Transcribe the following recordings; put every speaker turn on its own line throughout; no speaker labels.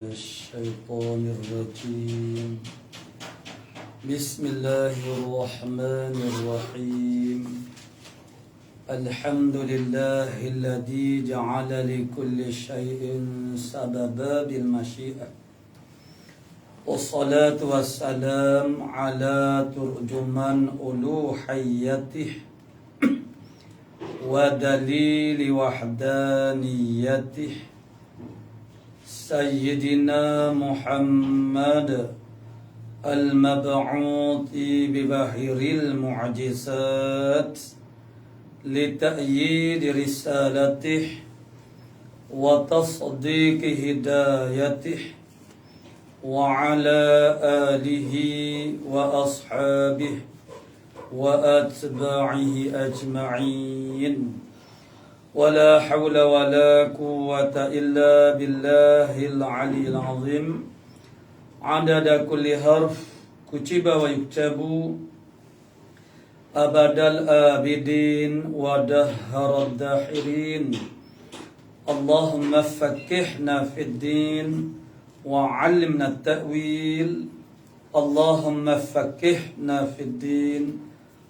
الشيطان الرجيم. بسم الله الرحمن الرحيم. الحمد لله الذي جعل لكل شيء سببا بالمشيئة، والصلاة والسلام على ترجمان ألوهيته ودليل وحدانيته سيدنا محمد المبعوث ببحر المعجزات لتأييد رسالته وتصديق هدايته، وعلى آله وأصحابه وأتباعه أجمعين، ولا حول ولا قوة إلا بالله العلي العظيم. عدد كل حرف كتب ويكتب أبد الآبدين ودهر الداحرين. اللهم فكهنا في الدين وعلمنا التأويل. اللهم فكهنا في الدين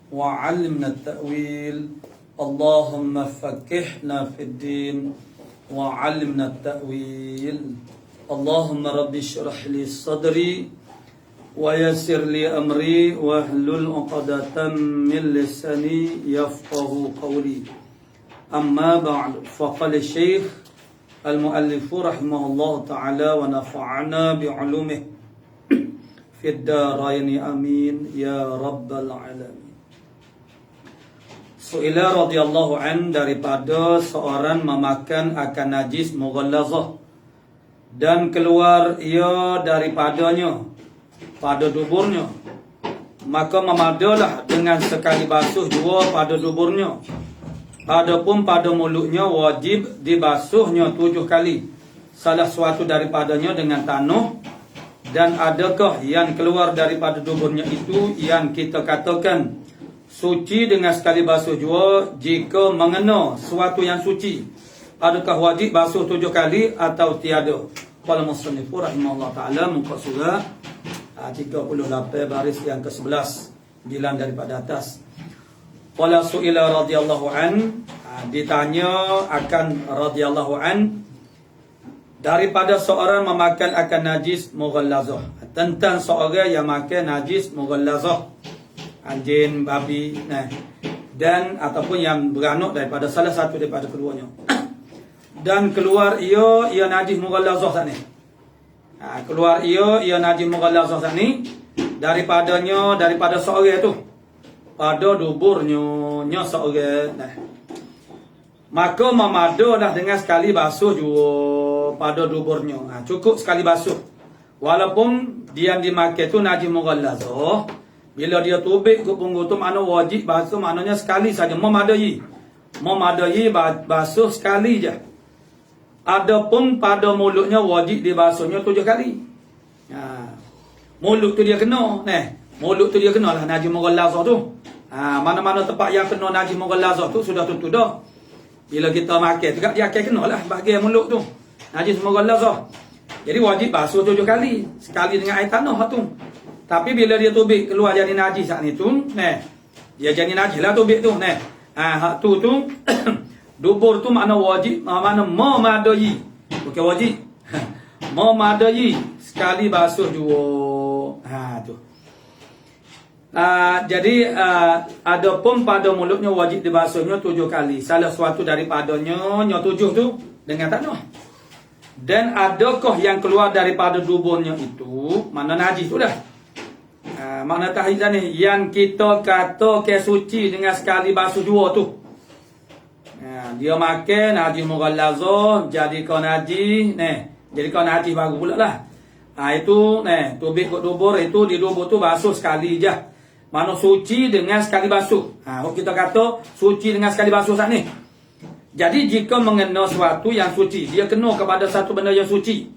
وعلمنا التأويل. اللهم فكهنا في الدين وعلمنا التأويل. اللهم رب اشرح لي صدري ويسر لي أمري واحلل عقدة من لساني يفقه قولي. أما بعد، فقال الشيخ المؤلف رحمه الله تعالى ونفعنا بعلومه في الدارين آمين يا رب العالمين. Su'ila radhiyallahu an, daripada seorang memakan akan najis mughallazah dan keluar ia daripadanya pada duburnya, maka memadalah dengan sekali basuh jua pada duburnya. Adapun pada mulutnya wajib dibasuhnya 7 kali, salah suatu daripadanya dengan tanah. Dan adakah yang keluar daripada duburnya itu yang kita katakan suci dengan sekali basuh jua jika mengena suatu yang suci? Adakah wajib basuh 7 kali atau tiada? Qala musannif rahimahullah ta'ala, muka surah 38 baris yang ke-11, 9 daripada atas. Qala su'ila radhiyallahu an, ditanya akan radhiyallahu an daripada seorang memakan akan najis mughallazah, tentang seorang yang makan najis mughallazah, anjing, babi, dan ataupun yang beranak daripada salah satu daripada keduanya. Dan keluar ia najis mughallazah tadi. Keluar ia najis mughallazah tadi daripada seorang itu pada duburnya seorang. Maka memadalah dengan sekali basuh juga pada duburnya. Cukup sekali basuh. Walaupun dia yang dimakan itu najis mughallazah, bila dia tubik ke punggung tu makna wajib basuh, maknanya sekali saja, memadai basuh sekali je. Adapun pada mulutnya wajib dibasuhnya 7 kali. Mulut tu dia kena, mulut tu dia kena lah najis mughallazah tu. Mana-mana tempat yang kena najis mughallazah tu sudah tentu dah. Bila kita makan juga dia akan kena lah bahagian mulut tu najis mughallazah. Jadi wajib basuh 7 kali, sekali dengan air tanah tu. Tapi bila dia tubik keluar jadi najis saat ni tu, dia jadi najis lah tubik tu, hak tu dubur tu makna wajib, makna memadai, bukan wajib. Memadai sekali basuh juga. Tu. Jadi adapun pada mulutnya wajib dibasuhnya 7 kali, salah suatu daripadanya 7 tu dengan tanah. Dan adakah yang keluar daripada duburnya itu mana najis tu dah. Makna tahid ni yang kita kata ke suci dengan sekali basuh jua tu. Dia makan najis mughallazah, jadi kau najis, jadi kau najis baru pula lah. Itu tubik kat dubur, itu di dubur tu basuh sekali je. Mana suci dengan sekali basuh. Kita kata suci dengan sekali basuh saat ni. Jadi jika mengena sesuatu yang suci, dia kena kepada satu benda yang suci,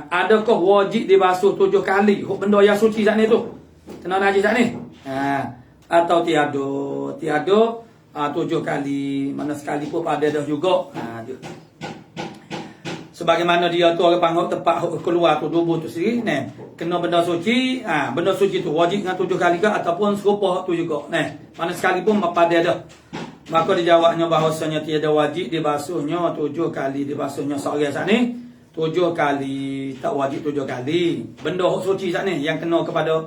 adakah wajib dibasuh 7 kali benda yang suci saat ni tu? Kena najis saat ni? Atau tiada 7 kali, mana sekali pun pada dah juga. Sebagaimana dia tu orang panggil tempat keluar tu dubur tu sendiri, nah, kena benda suci, benda suci tu wajib dengan 7 kali ke ataupun serupa tu juga. Nah, mana sekalipun apa dia dah. Maka dijawabnya bahawasanya tiada wajib dibasuhnya 7 kali, dibasuhnya seorang saat ni 7 kali, tak wajib 7 kali. Benda suci saat ni yang kena kepada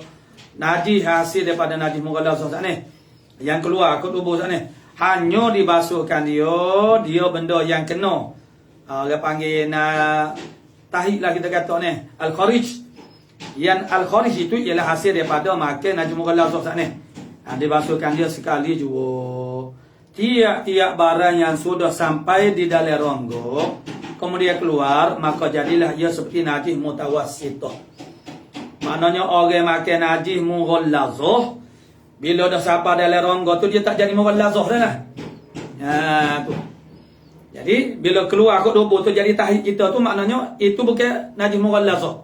najis hasil daripada najis mughalazah saat ni. Yang keluar ke tubuh saat ni hanya dibasuhkan dia benda yang kena. Dia panggil tahid lah kita kata ni, al-kharij. Yang al-kharij itu ialah hasil daripada makan najis mughalazah saat ni. Dibasuhkan dia sekali juga. Tiap-tiap barang yang sudah sampai di dalam rongga kemudian keluar, maka jadilah ia seperti najis mutawassithah. Maknanya orang makan najis mughalazah, bila dah sampai dalam rongga tu dia tak jadi mughalazah dah lah. Tu. Jadi bila keluar kot tubuh tu jadi tahid kita tu, maknanya itu bukan najis mughalazah.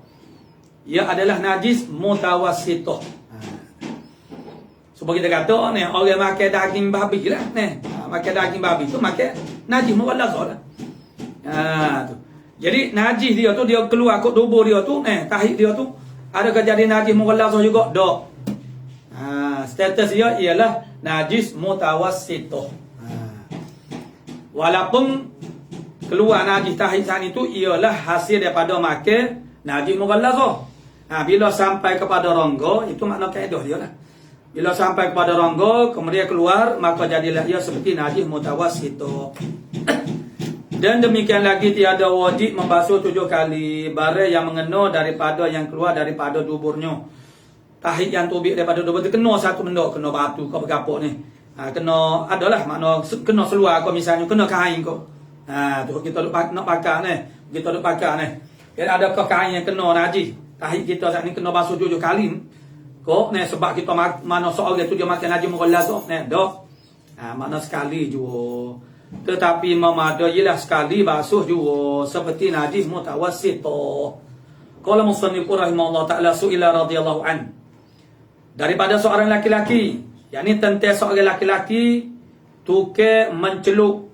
Ia adalah najis mutawassithah. Sebab kita kata ni orang makan daging babi lah ni. Makan daging babi tu makan najis mughalazah lah. Tu. Jadi najis dia tu dia keluar kot tubuh dia tu, tahid dia tu adakah jadi najis mughalazah juga? Tak. Status dia ialah najis mutawassithah. Walaupun keluar najis tahid saat itu ialah hasil daripada makan najis mughalazah. Bila sampai kepada rongga, itu makna kaedah dia lah. Bila sampai kepada rongga kemudian keluar, maka jadilah ia seperti najis mutawassithah. Dan demikian lagi tiada wajib membasuh 7 kali barang yang mengena daripada yang keluar daripada duburnya. Tahid yang tubik daripada dubur tu kena satu benda, kena batu kau berkapuk ni. Kena adalah makna kena seluar kau misalnya, kena kain kau. Tu kita nak pakai ni. Kita duk pakai ni. Kan adakah kain yang kena najis? Tahid kita saat ni kena basuh 7 kali. Kau ni sebab kita mana seorang tu dia makan najis mughalazah ni. Dak. Makna sekali juga. Tetapi memadailah sekali basuh juga seperti najis mutawassithah. Qala musannif rahimahullah taala suila radhiyallahu an. Daripada seorang laki-laki, yakni tentang seorang laki-laki tukar menceluk.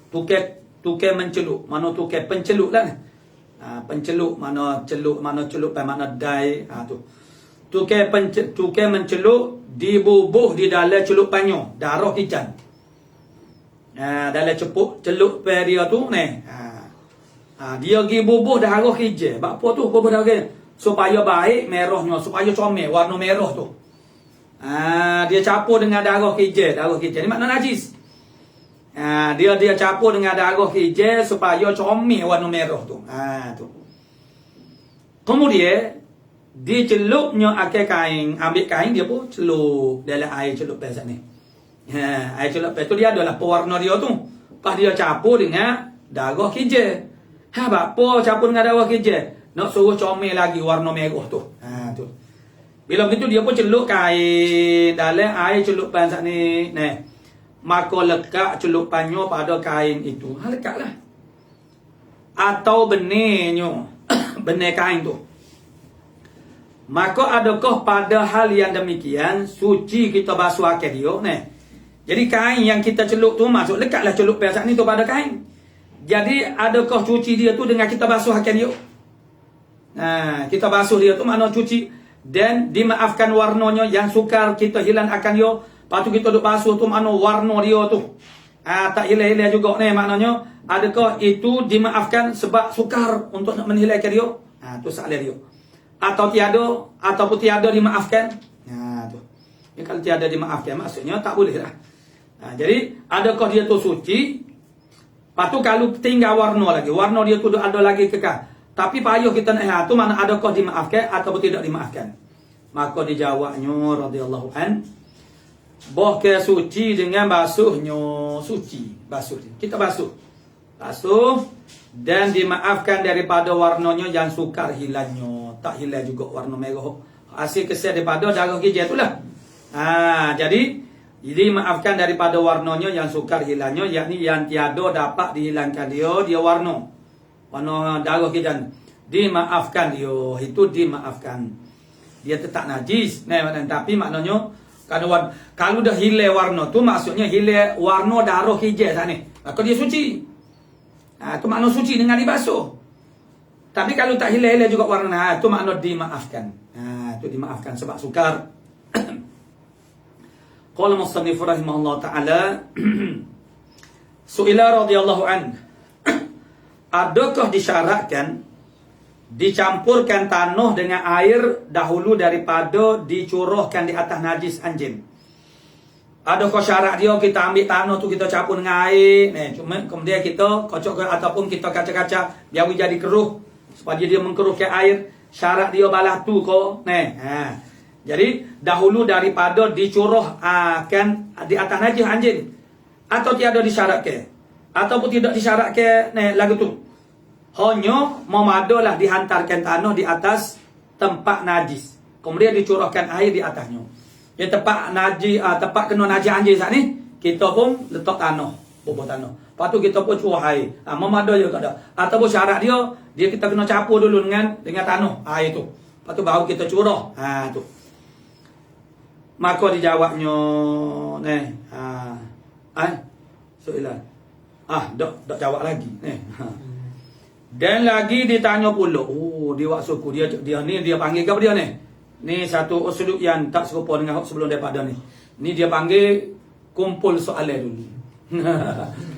Tukar menceluk. Mana tukar penceluk lah ni. Penceluk mana celuk, mana mana dai. Tu. Tukar menceluk dibubuh di dalam celup panyo, darah ikan. Dalam celuk per dia tu ni. Dia pergi bubuh darah hijau. Sebab apa tu bubuh darah? Supaya baik merahnya, supaya comel warna merah tu. Dia campur dengan darah hijau. Darah hijau ni makna najis. Dia campur dengan darah hijau supaya comel warna merah tu. Tu. Kemudian dicelupnya akai kain, ambil kain dia pun celup dalam air celup pasal ni. Air celup tu dia adalah pewarna dia tu. Lepas dia campur dengan darah hijau. Apa campur dengan darah hijau? Nak suruh comel lagi warna merah tu. Tu. Bila begitu dia pun celup kain dalam air celupan saat ni. Maka lekat celupannya pada kain itu. Lekatlah. Atau benihnya. Benih kain tu. Maka adakah pada hal yang demikian suci kita basuh akal dia? Jadi kain yang kita celup tu masuk lekatlah celupan saat ni tu pada kain. Jadi adakah cuci dia tu dengan kita basuh akal dia? Kita basuh dia tu makna cuci dan dimaafkan warnanya yang sukar kita hilang akan dia. Lepas tu kita duk basuh tu makna warna dia tu tak hilang-hilang juga ni maknanya. Adakah itu dimaafkan sebab sukar untuk nak menghilangkan dia? Tu soalan dia. Atau tiada ataupun tiada dimaafkan? Tu. Ya, kalau tiada dimaafkan maksudnya tak boleh lah. Jadi adakah dia tu suci? Lepas tu kalau tinggal warna lagi, warna dia tu ada lagi kekal. Tapi payah kita nak tu mana adakah dimaafkan ataupun tidak dimaafkan? Maka dijawabnya radhiyallahu an, bahkan suci dengan basuhnya, suci basuh. Kita basuh dan dimaafkan daripada warnanya yang sukar hilangnya, tak hilang juga warna merah. Hasil kesan daripada darah hijau itulah. Jadi dimaafkan daripada warnanya yang sukar hilangnya, yakni yang tiada dapat dihilangkan dia warna darah hijau. Dimaafkan dia, itu dimaafkan. Dia tetap najis, tapi maknanya kalau dah hilang warna tu maksudnya hilang warna darah hijau sana, maka dia suci. Itu makna suci dengan dibasuh. Tapi kalau tak hilang-hilang juga warna, itu makna dimaafkan. Itu dimaafkan sebab sukar. Qala musannif rahimahullah ta'ala Su'ila radhiyallahu an adakah disyaratkan dicampurkan tanah dengan air dahulu daripada dicurahkan di atas najis anjing? Adakah syarat dia kita ambil tanah tu kita campur dengan air cuma kemudian kita kocok ataupun kita kaca-kaca biar jadi keruh supaya dia mengkeruhkan air, syarat dia balas tu ko jadi dahulu daripada dicurahkan di atas najis anjing, atau tiada disyaratkan ataupun tidak disyaratkan lagu tu, hanya memadalah dihantarkan tanah di atas tempat najis kemudian dicurahkan air di atasnya. Ya tempat najis tempat kena najis anjing saat ni kita pun letak tanah, bubur tanah, lepas tu kita pun curah air, memada juga ada. Ataupun syarat dia kita kena campur dulu dengan tanah air tu, lepas tu baru kita curah. Tu maka dijawabnya soalan dak jawab lagi dan lagi ditanya pula, dia wak suku dia ni dia panggil ke dia ni satu usulub yang tak serupa dengan sebelum daripada ni dia panggil kumpul soalan dulu.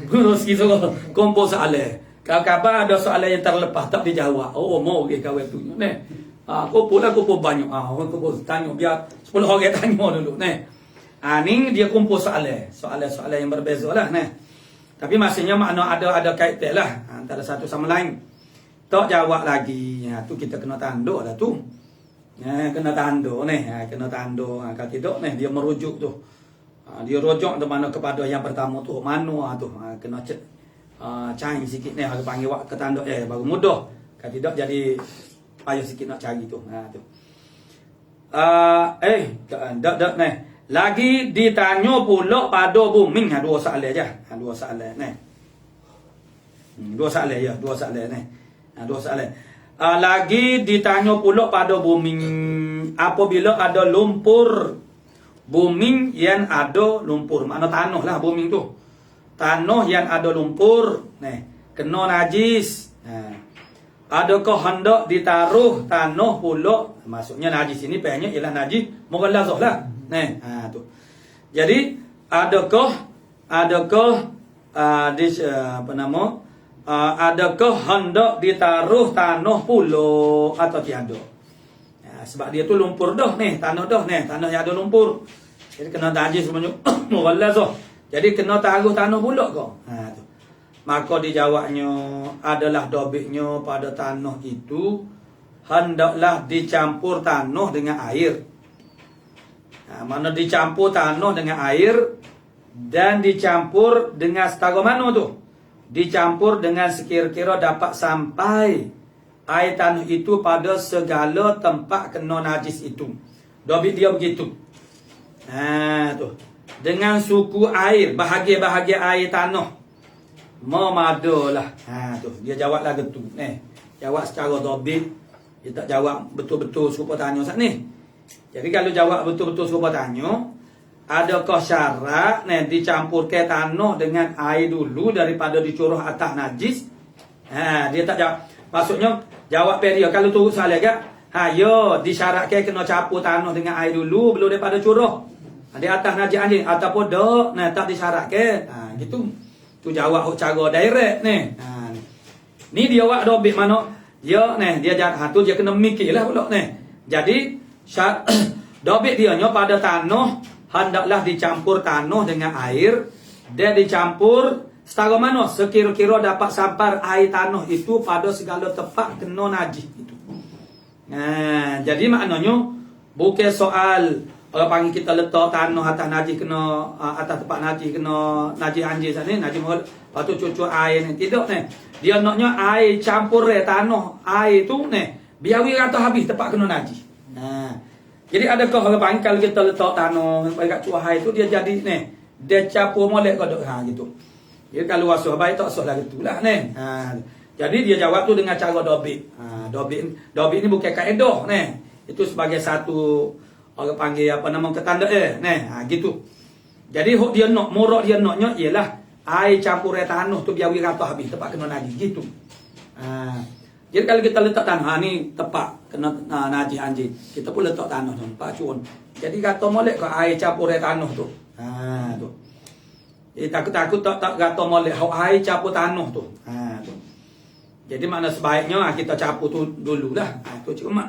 Gurus gitu kumpul soalan, kalau ada soalan yang terlepas tak dijawab, mau ke kawan tu kumpul banyak, kumpul tanya biar 10 orang tanya dulu ni dia kumpul soalan yang berbeza lah tapi maksudnya makna ada kaitan lah antara satu sama lain. Tak jawab lagi tu kita kena tanduk dah tu, kena tanduk kena tanduk. Kalau tidak dia merujuk tu, dia rujuk tu mana kepada yang pertama tu mana tu kena cari sikit aku panggil wak ke tanduk baru mudah. Kalau tidak jadi payah sikit nak cari tu. Lagi ditanya pula pada booming. Dua soalan je. Dua soalan lagi ditanya pula pada booming apabila ada lumpur. Booming yang ada lumpur, makna tanah lah booming tu. Tanah yang ada lumpur kena najis. Adakah hendak ditaruh tanah pula? Maksudnya najis ini banyak ialah najis mughallazah lah. Tu. Jadi adakah adakah hendak ditaruh tanah pula atau tiada? Sebab dia tu lumpur dah tanah dah tanah yang ada lumpur. Jadi kena najis mughallazah. Jadi kena taruh tanah pula ke? Tu. Maka dijawabnya adalah dobitnya pada tanah itu hendaklah dicampur tanah dengan air. Mana dicampur tanah dengan air dan dicampur dengan setara mana tu? Dicampur dengan sekira-kira dapat sampai air tanah itu pada segala tempat kena najis itu. Dobit dia begitu. Tu. Dengan suku air, bahagia-bahagia air tanah memadalah. Tu dia jawab lagu tu. Jawab secara dobit. Dia tak jawab betul-betul serupa tanya saat ni. Jadi kalau jawab betul-betul serupa tanya, adakah syarat dicampurkan tanah dengan air dulu daripada dicurah atas najis? Dia tak jawab. Maksudnya jawab dia kalau turut soalan agak, disyaratkan kena campur tanah dengan air dulu belum daripada curah di atas najis anjing ataupun tak disyaratkan. Gitu. Tu jawab cara direct ni dia buat dobit mana dia tu dia kena mikirlah pula Jadi dobit dia pada tanah hendaklah dicampur tanah dengan air dan dicampur setara mana sekira-kira dapat sampai air tanah itu pada segala tempat kena najis itu. Jadi maknanya bukan soal orang panggil kita letak tanah atas najis kena atas tempat najis kena najis anjing sana najis mulut lepas tu cucu air ni tidak dia naknya air campur tanah air tu biar rata habis tempat kena najis. Jadi adakah orang panggil kalau kita letak tanah dekat cuah air tu dia jadi dia campur molek kodok gitu. Jadi kalau wasuh baik tak soal gitu lah jadi dia jawab tu dengan cara dobit. Dobit ni bukan kaedah itu sebagai satu orang panggil ketanda gitu. Jadi hok dia nak murak dia naknya ialah air campur air tanah tu biar kata habis tempat kena najis gitu. Jadi kalau kita letak tanah ni tepat kena najis anjing. Kita pun letak tanah tu, Pak Cun. Jadi kata molek ke air campur air tanah tu. Tu. Takut-takut tak kata molek air campur tanah tu. Tu. Jadi makna sebaiknya kita campur tu dululah. Tu cuma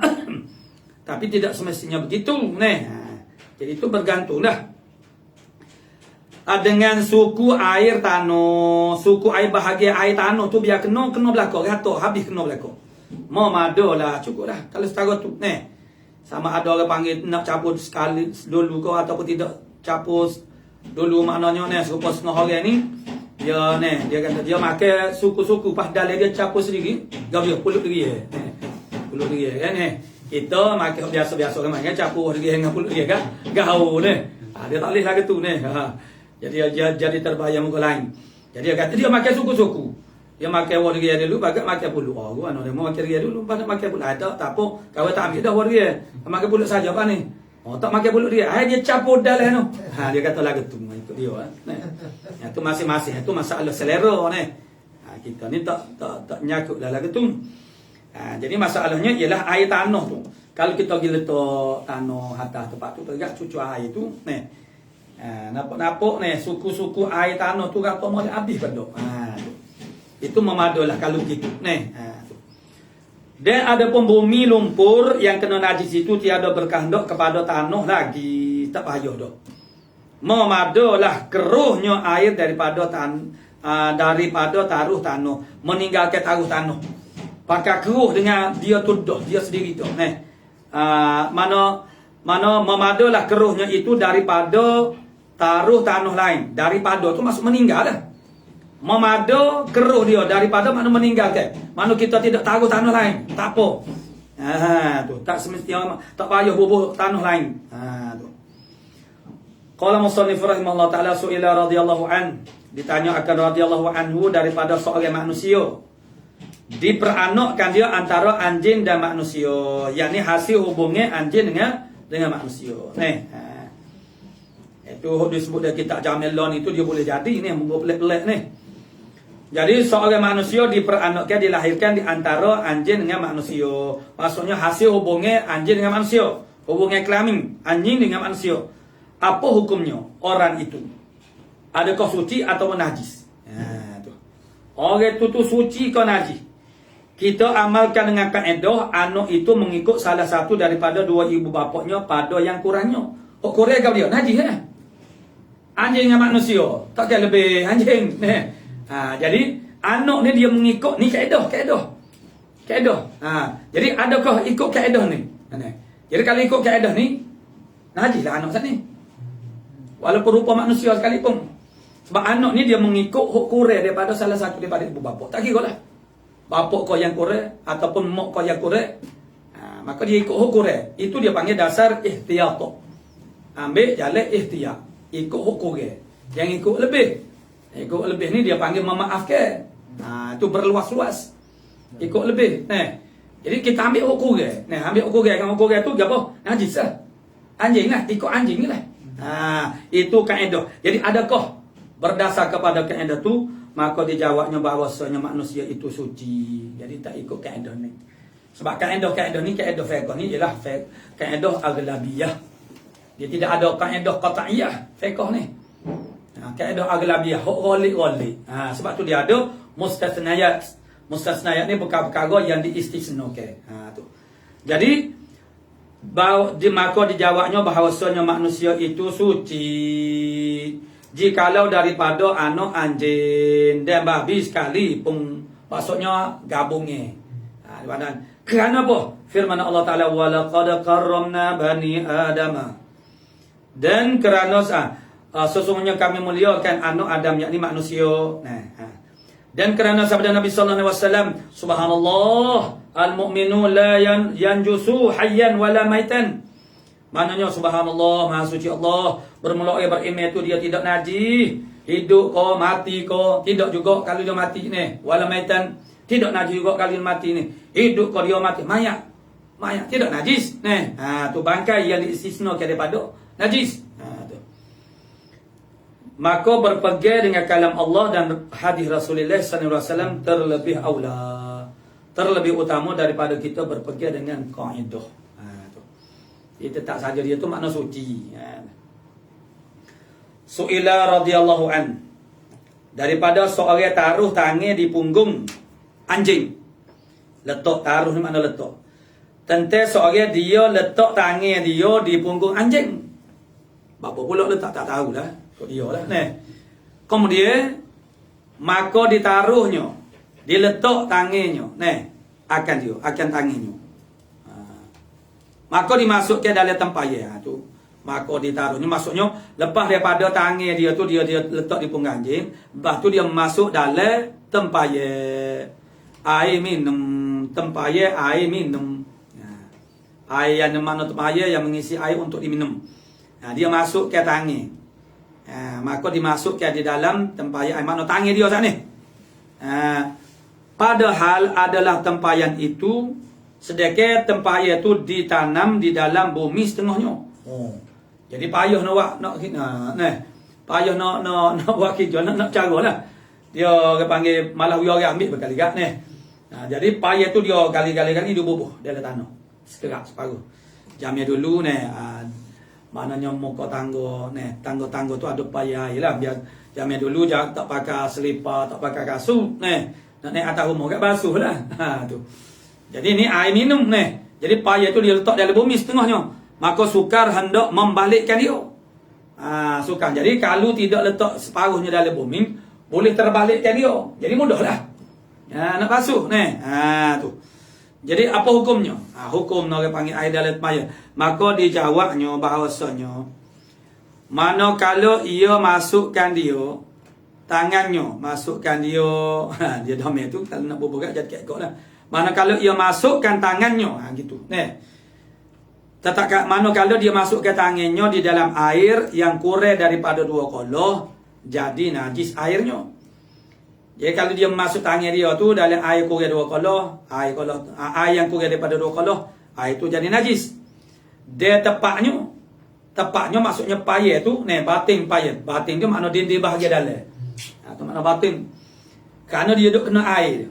tapi tidak semestinya begitu nih. Jadi itu bergantunglah dengan suku air tanah, suku air bahagia air tanah tu biar kena belakang gato habis kena belakang. Mau mado lah cukup lah. Kalau setara tu sama ada orang panggil nak campur sekali dulu kau ataupun tidak campur dulu maknanya serupa setengah orang ni dia kata dia makan suku-suku pas dalam dia campur sendiri gak dia pulut dia. Pulut dia kan kita makan biasa-biasa orang makan campur dia dengan pulut dia kan gaul dia tak boleh lagi tu jadi terbayang muka lain. Jadi dia kata dia makan suku-suku. Dia makan warga dulu bagai makan pulut. Gua dia mau makan dia dulu bagai makan pulut. Tak apa, kau tak ambil dah warga. Makan pulut saja apa ni? Tak makan pulut dia. Dia campur dalam tu. Dia kata lagu tu ikut dia itu masing-masing itu masalah selera kita ni tak nyakut dalam lagu tu. Jadi masalahnya ialah air tanah tu. Kalau kita pergi letak tanah atas tempat tu tegak cucu air tu nampak suku-suku air tanah tu kata mau habis kan dok. Itu memadulah kalau gitu dan ada pun bumi lumpur yang kena najis itu tiada berkehendak kepada tanah lagi, tak payah dok. Memadulah keruhnya air daripada taruh tanah, meninggalkan taruh tanah. Pakai keruh dengan dia tuduh dia sendiri tu mana memadulah keruhnya itu daripada taruh tanah lain, daripada tu masuk meninggal dah. Memadu keruh dia daripada mana meninggalkan. Mana kita tidak taruh tanah lain, tak apa. Tu tak semestinya tak payah bubuh tanah lain. Tu. Qala musannif rahimahullah taala suila radhiyallahu an, ditanya akan radhiyallahu anhu daripada seorang manusia. Diperanakkan dia antara anjing dan manusia, yakni hasil hubungnya anjing dengan manusia. Itu disebut dalam kitab Jamilon itu dia boleh jadi munggu pelik-pelik Jadi seorang manusia diperanakkan, dilahirkan di antara anjing dengan manusia. Maksudnya hasil hubungnya anjing dengan manusia, hubungnya kelamin anjing dengan manusia. Apa hukumnya orang itu? Adakah suci atau najis? Orang itu suci atau najis? Kita amalkan dengan kaedah anak itu mengikut salah satu daripada dua ibu bapaknya pada yang kurangnya. Kurang kau dia najis anjing dengan manusia tak kira lebih anjing jadi anak ni dia mengikut ni kaedah jadi adakah ikut kaedah ni jadi kalau ikut kaedah ni najis lah anak sana ni walaupun rupa manusia sekalipun sebab anak ni dia mengikut hak kurang daripada salah satu daripada ibu bapa tak kira lah bapak kau yang kurang ataupun mak kau yang kurang maka dia ikut hak kurang itu dia panggil dasar ihtiyat ambil jalan ihtiyat ikut hukum dia. Yang ikut lebih ni dia panggil memaafkan. Itu berluas-luas. Ikut lebih. Jadi kita ambil hukum dia. Ambil hukum dia. Kan hukum dia tu apa? Najis lah. Anjing lah. Ikut anjing ni lah. Itu kaedah. Jadi adakah berdasar kepada kaedah tu maka dijawabnya bahawasanya manusia itu suci. Jadi tak ikut kaedah ni. Sebab kaedah ni kaedah fiqh ni ialah kaedah aghlabiyah. Dia tidak ada kaedah qat'iyah fiqh ni. Kaedah aghlabiyah, hak ghalib. Sebab tu dia ada mustasnayat. Mustasnayat ni perkara-perkara yang diistisnakan. Tu. Jadi maka dijawabnya bahawasanya manusia itu suci jikalau daripada anak anjing dan babi sekali pun maksudnya gabungnya. Kerana apa? Firman Allah Taala wa laqad karramna bani adama. Dan kerana sesungguhnya kami muliakan anak Adam yakni manusia. Dan kerana sabda Nabi sallallahu alaihi wasallam, subhanallah al-mu'minu la yanjusu hayyan wala maitan. Maknanya subhanallah maha suci Allah, bermula beriman itu dia tidak najis, hidup ko mati ko, tidak juga kalau dia mati ni, wala maitan, tidak najis juga kalau dia mati ni. Hidup ko dia mati, mayat tidak najis. Tu bangkai yang diistisnakan daripada najis. maka berpegang dengan kalam Allah dan hadis Rasulullah sallallahu alaihi wasallam terlebih aula, terlebih utama daripada kita berpegang dengan kaedah. Tu. Itu tak saja dia tu makna suci. Su'ila radhiyallahu an, daripada seorang taruh tangan di punggung anjing. Letak taruh ni makna letak. Tentang seorang dia letak tangan dia di punggung anjing. Bapa pula letak tak tahulah. Kok dia lah. Kemudian maka ditaruhnya, diletak tangannya, akan tangannya. Maka dimasukkan dalam tempayan tu. Maka ditaruhnya, maksudnya lepas daripada tangan dia tu dia letak di punggung anjing, lepas tu dia masuk dalam tempayan. Air minum, tempayan air minum. Air yang mana tempayan yang mengisi air untuk diminum. Dia masuk ke tangan. Maka dimasukkan di dalam tempayan air, mana tangan dia sana. Padahal adalah tempayan itu, sedekah tempayan itu ditanam di dalam bumi setengahnya. Jadi payah nak payah nak buat kerja, nak caralah. Dia orang panggil malah orang ambil berkali-kali jadi payah tu dia kali-kali dia bubuh dalam tanah. Sekerak separuh. Jamnya dulu maknanya muka tangga tangga-tangga tu ada payah lah, biar jamnya dulu tak pakai selipar, tak pakai kasut nak naik atas rumah kat basuh lah. Tu. Jadi ni air minum Jadi payah tu dia letak dalam bumi setengahnya. Maka sukar hendak membalikkan dia. Sukar. Jadi kalau tidak letak separuhnya dalam bumi, boleh terbalikkan dia. Jadi mudahlah. Nak basuh tu. Jadi apa hukumnya? Hukum orang panggil air dalam payah. Maka dijawabnya bahawasanya, mana kalau ia masukkan dia tangannya, masukkan dia dia domel tu kalau nak bubuh kat jadi kekok lah. Mana kalau ia masukkan tangannya gitu. Mana kalau dia masukkan tangannya di dalam air yang kurang daripada 2 kolah, jadi najis airnya. Jadi kalau dia masuk tangan dia tu dalam air kurang 2 kolah, air yang kurang daripada 2 kolah, air tu jadi najis. Dia tepaknya maksudnya payah tu, batin payah. Batin tu makna dinding bahagian dalam. Tu makna batin. Kerana dia duk kena air.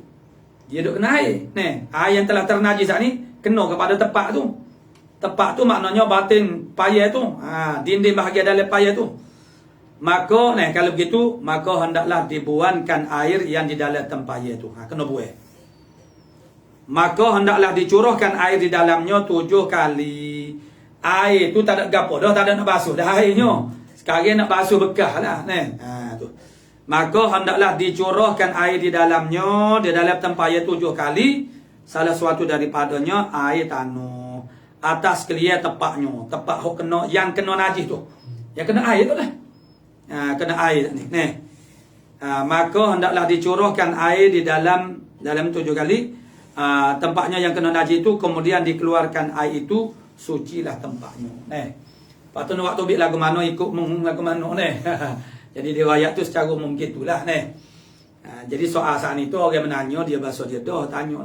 Dia duk kena air. Air yang telah ternajis ni kena kepada tepak tu. Tepak tu maknanya batin payah tu. Dinding bahagian dalam payah tu. Maka kalau begitu, maka hendaklah dibuangkan air yang di dalam tempayan itu. Kena buang. Maka hendaklah dicurahkan air di dalamnya 7 kali. Air itu tak ada gapo dah, tak ada nak basuh dah airnya. Sekarang nak basuh bekas lah. Tu. Maka hendaklah dicurahkan air di dalamnya, di dalam tempayan 7 kali. Salah suatu daripadanya air tanah. Atas kelia tepaknya. Tepak yang kena najis tu. Yang kena air tu lah. Kena air ni. Maka hendaklah dicurahkan air di dalam 7 kali. Tempatnya yang kena najis itu, kemudian dikeluarkan air itu, sucilah tempatnya. Lepas tu waktu bik lagu mana ikut lagu mana Jadi riwayat tu secara umum gitulah jadi soal saat itu orang menanya, dia bahasa dia dah tanya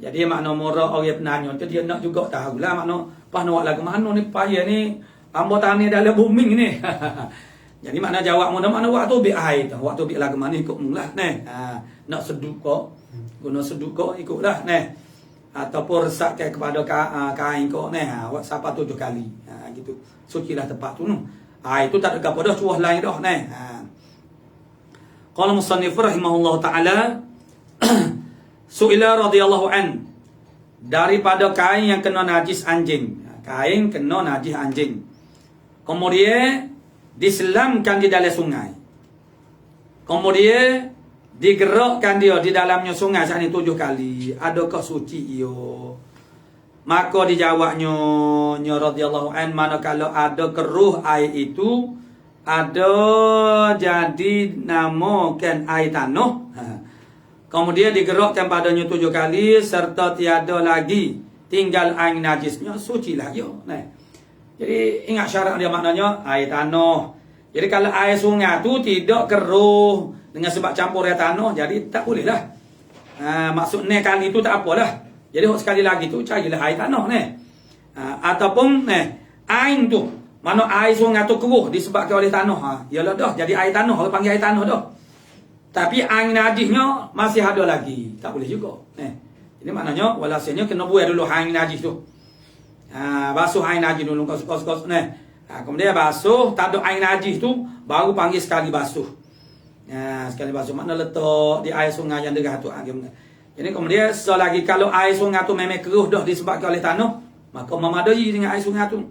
Jadi makna murah orang penanya tu dia nak juga tahulah makna pas nak lagu mana ni payah ni hamba tani dalam bumi ni. Jadi makna jawab mana waktu bik air tu, waktu bik lagu mana ikut mulah nak seduk kok, guna seduk kok ikutlah ataupun resapkan kepada kain kok awak sapa 7 kali gitu. Sucilah tempat tu itu tak ada gapo dah cuah lain dah Qala musannif rahimahullah taala Su'ila radhiyallahu an, daripada kain yang kena najis anjing. Kain kena najis anjing. Kemudian diselamkan di dalam sungai. Kemudian digerakkan dia di dalamnya sungai saat ini 7 kali. Adakah suci ia? Maka dijawabnya radhiyallahu an, manakala ada keruh air itu, ada jadi namakan air tanah. Kemudian digerakkan padanya 7 kali serta tiada lagi tinggal air najisnya, sucilah ia. Jadi ingat syarat dia maknanya air tanah. Jadi kalau air sungai tu tidak keruh dengan sebab campur air tanah, jadi tak boleh lah. Maksudnya kali itu tak apalah. Jadi sekali lagi tu carilah air tanah Ataupun air tu Mana air sungai tu keruh disebabkan oleh tanah. Yalah dah jadi air tanah, orang panggil air tanah dah. Tapi air najisnya masih ada lagi. Tak boleh juga. Ini maknanya walhasilnya kena buai dulu air najis tu. Basuh air najis dulu kos-kos. Kemudian basuh, tak ada air najis tu baru panggil sekali basuh. Sekali basuh makna letak di air sungai yang derah tu. Jadi kemudian selagi kalau air sungai tu memang keruh dah disebabkan oleh tanah, maka memadai dengan air sungai tu.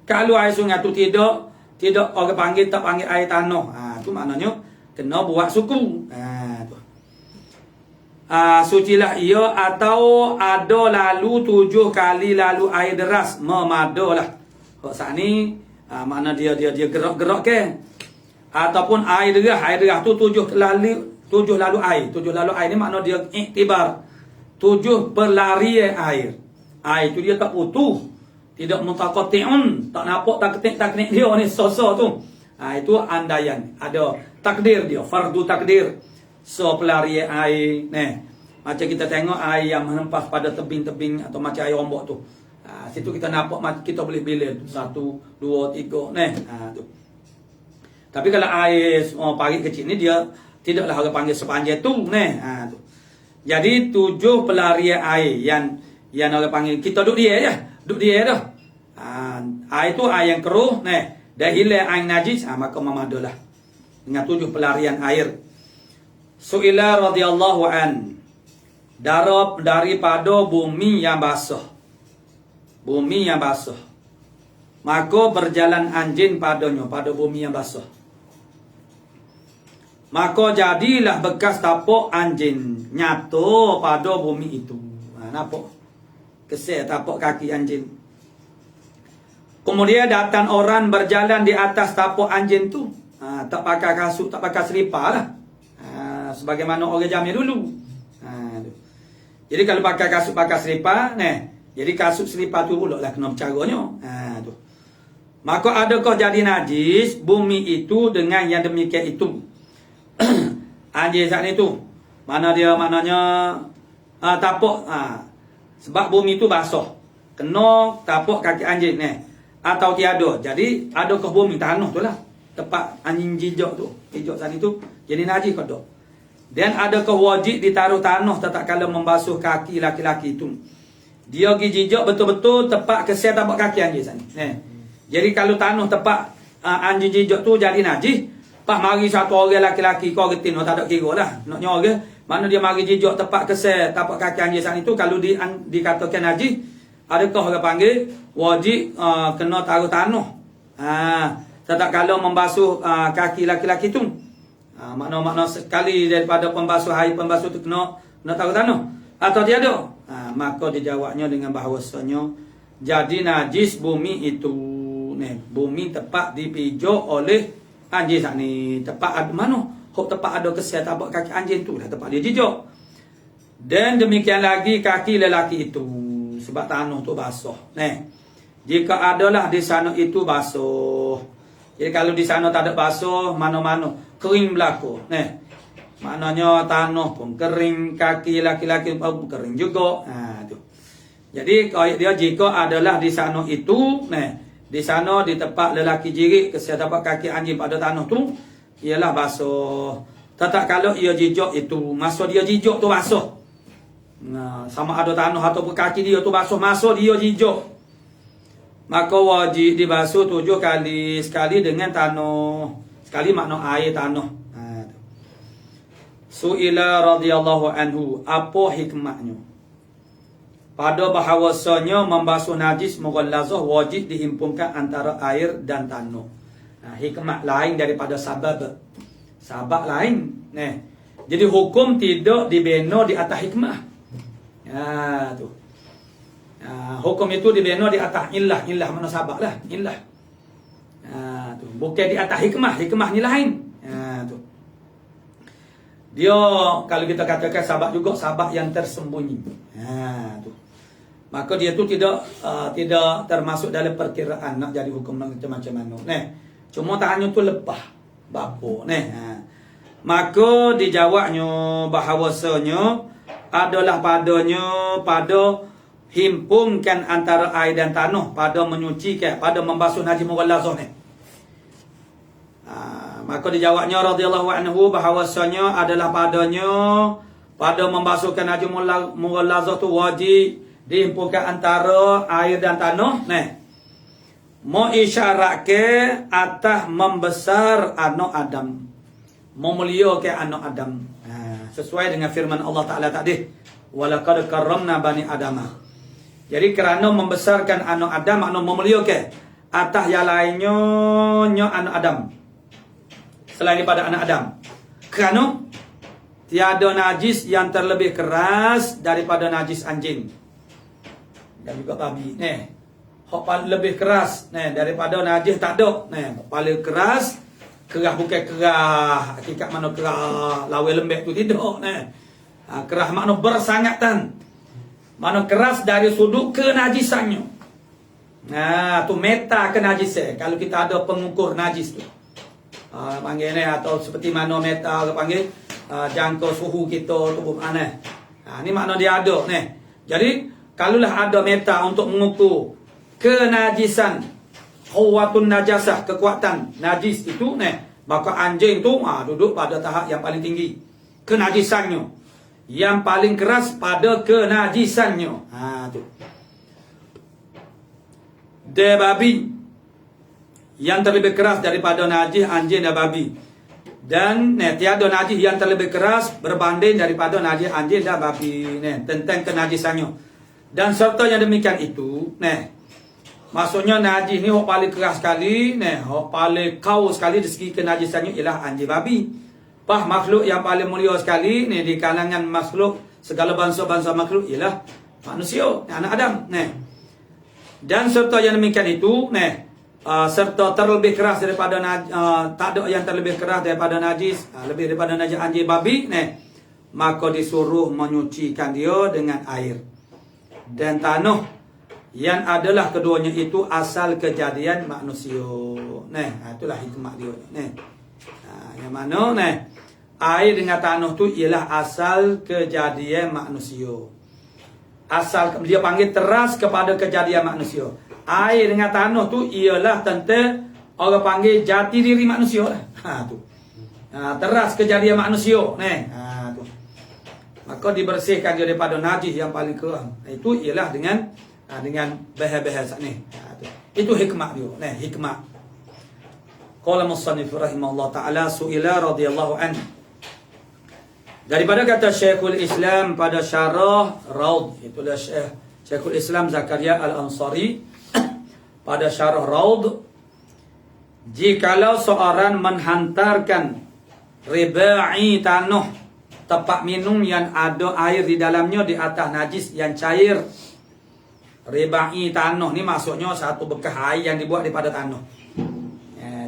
Kalau air sungai tu tidak orang panggil tak panggil air tanah. Tu maknanya kena buat suku. Tu. Sucilah ia atau ada lalu 7 kali lalu air deras memadalah. Hak saat ni makna dia gerak-gerak ke. Ataupun air derah tu 7 lalu air. 7 lalu air ni makna dia iktibar 7 perlarian air. Air tu dia tak putus. Tidak mutaqatti'un, tak nampak tak kenik dia ni sosok tu. Itu andaian, ada takdir dia, fardu takdir. So pelarian air, macam kita tengok air yang menempah pada tebing-tebing atau macam air ombak tu. Situ kita nampak kita boleh pilih 1, 2, 3, tu. Tapi kalau air parit kecil ni dia tidaklah orang panggil sepanjang tu, tu. Jadi 7 pelarian air yang orang panggil kita duduk dia je. Duduk dia dah. Air tu air yang keruh, dah hilang air najis, maka memadalah dengan 7 pelarian air. Su'ila radhiyallahu an, daripada bumi yang basah. Bumi yang basah. Maka berjalan anjing padanya, pada bumi yang basah. Maka jadilah bekas tapak anjing nyata pada bumi itu. Nampak? Kesek tapak kaki anjing. Kemudian datang orang berjalan di atas tapak anjing tu. Tak pakai kasut, tak pakai selipar lah. Sebagaimana orang zaman dulu. Jadi kalau pakai kasut, pakai selipar, jadi kasut selipar tu pula lah kena bercaranya. Tu. Maka adakah jadi najis bumi itu dengan yang demikian itu? Anjing saat itu. Mana dia maknanya tapak. Sebab bumi itu basah. Kena tapak kaki anjing atau tiada. Jadi adakah bumi tanah tu lah. Tempat anjing jijak tu. Jijak sana tu. Jadi najis ke tak? Dan adakah wajib ditaruh tanah tetap kalau membasuh kaki laki-laki itu? Dia pergi jijak betul-betul tepat kesel tapak kaki anjing sana. Jadi kalau tanah tepat anjing jijak tu jadi najis. Pas mari satu orang laki-laki kau getin tak ada kira lah. Nak nyorang. Mana dia mari jijak tepat kesel tapak kaki anjing sana itu kalau dikatakan najis, adakah orang panggil wajib kena taruh tanah. Tetap kalau membasuh kaki laki-laki tu. Makna sekali daripada pembasuh air pembasuh tu kena taruh tanah atau tiada. Maka dijawabnya dengan bahawasanya jadi najis bumi itu. Bumi tepat dipijak oleh anjing sana ni. Tepat ada mana? Hok tepat ada kesel tapak kaki anjing tu lah tempat dia jijak. Dan demikian lagi kaki lelaki itu. Sebab tanah tu basah. Jika adalah di sana itu basah. Jadi kalau di sana tak ada basah, mana-mana kering berlaku. Maknanya tanah pun kering, kaki laki-laki pun kering juga. Tu. Jadi dia jika adalah di sana itu, di sana di tempat lelaki jirik kesel tapak kaki anjing pada tanah tu, ialah basuh. Tetap kalau ia jijak itu, masa dia jijak tu basuh. Sama ada tanah ataupun kaki dia tu basuh, masa dia jijak. Maka wajib dibasuh 7 kali. Sekali dengan tanah. Sekali makna air tanah. Su'ila radhiyallahu anhu, apa hikmahnya? Pada bahawasanya membasuh najis mughallazah wajib dihimpunkan antara air dan tanah. Hikmah lain daripada sabab. Sabab lain. Jadi hukum tidak dibina di atas hikmah. Tu. Hukum itu dibina di atas illah. Illah mana sabab lah. Illah. Tu. Bukan di atas hikmah. Hikmah ni lain. Tu. Dia kalau kita katakan sabab juga sabab yang tersembunyi. Tu. Maka dia tu tidak termasuk dalam perkiraan nak jadi hukum macam mana. Cuma tak hanya tu lepah bapa. Maka dijawabnya bahawasanya adalah pada himpunkan antara air dan tanah pada menyucikan, pada membasuh najis mughallazah ni. Maka dijawabnya radhiyallahu anhu bahawasanya adalah padanya pada membasuhkan najis mughallazah tu wajib dihimpunkan antara air dan tanah. Mau isyarat ke atas membesar anak Adam, memuliakan anak Adam. Sesuai dengan firman Allah Ta'ala tadi, walaqad karramna bani Adamah. Jadi kerana membesarkan anak Adam, makna memuliakan atas yang lainnya anak Adam, selain daripada anak Adam. Kerana tiada najis yang terlebih keras daripada najis anjing dan juga babi. Hak lebih keras daripada najis tak ada. Paling keras, kerah bukan kerah hakikat mana kerah lawa lembek tu tidak. Kerah makna bersangatan, mana keras dari sudut kenajisannya. Tu meta kenajisan. Kalau kita ada pengukur najis tu, panggil atau seperti mana meta panggil jangka suhu kita tubuh mana. Ni makna dia ada Jadi kalaulah ada meta untuk mengukur kenajisan, quwwatun najasah, kekuatan najis itu maka anjing tu duduk pada tahap yang paling tinggi kenajisannya, yang paling keras pada kenajisannya. Tu de babi yang terlebih keras daripada najis anjing dan babi, dan tiada najis yang terlebih keras berbanding daripada najis anjing dan babi tentang kenajisannya. Dan serta yang demikian itu maksudnya najis ni hok paling keras sekali, hok paling kau sekali dari segi kenajisannya ialah anjing babi. Makhluk yang paling mulia sekali di kalangan makhluk, segala bangsa-bangsa makhluk ialah manusia, anak Adam. Dan serta yang demikian itu serta terlebih keras daripada tak ada yang terlebih keras daripada najis, lebih daripada najis anjing babi, maka disuruh menyucikan dia dengan air dan tanah, yang adalah keduanya itu asal kejadian manusia. Itulah hikmah dia. Yang mana air dengan tanah tu ialah asal kejadian manusia. Asal dia panggil teras kepada kejadian manusia. Air dengan tanah tu ialah tentang orang panggil jati diri manusia lah. Tu. Teras kejadian manusia. Tu. Maka dibersihkan dia daripada najis yang paling keras. Itu ialah dengan bahasa ni. Itu hikmah dia. Hikmah. Qala musannif rahimahullah ta'ala su'ila radhiyallahu anhu. Daripada kata Syekhul Islam pada syarah Raud, itulah Syekhul Islam Zakaria Al-Ansari pada syarah Raud, jikalau seorang menghantarkan riba'i tanah, tempat minum yang ada air di dalamnya, di atas najis yang cair. Riba'i tanah ni maksudnya satu bekas air yang dibuat daripada tanah.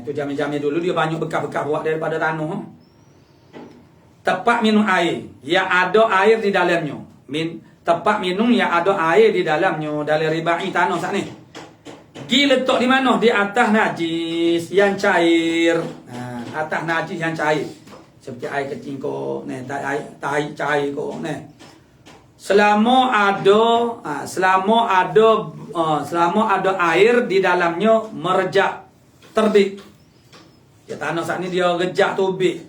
Itu jamin-jamin dulu dia banyak bekas-bekas buat daripada tanah. Tempat minum air yang ada air di dalamnya. Tempat minum yang ada air di dalamnya, dalam riba'i tanah saat ni. Gi letak di mana? Di atas najis yang cair. Atas najis yang cair. Seperti air kecil ko, air cair ko, Selama ada air di dalamnya merejak, terbit. Ya tanah saat ni dia rejak tubik,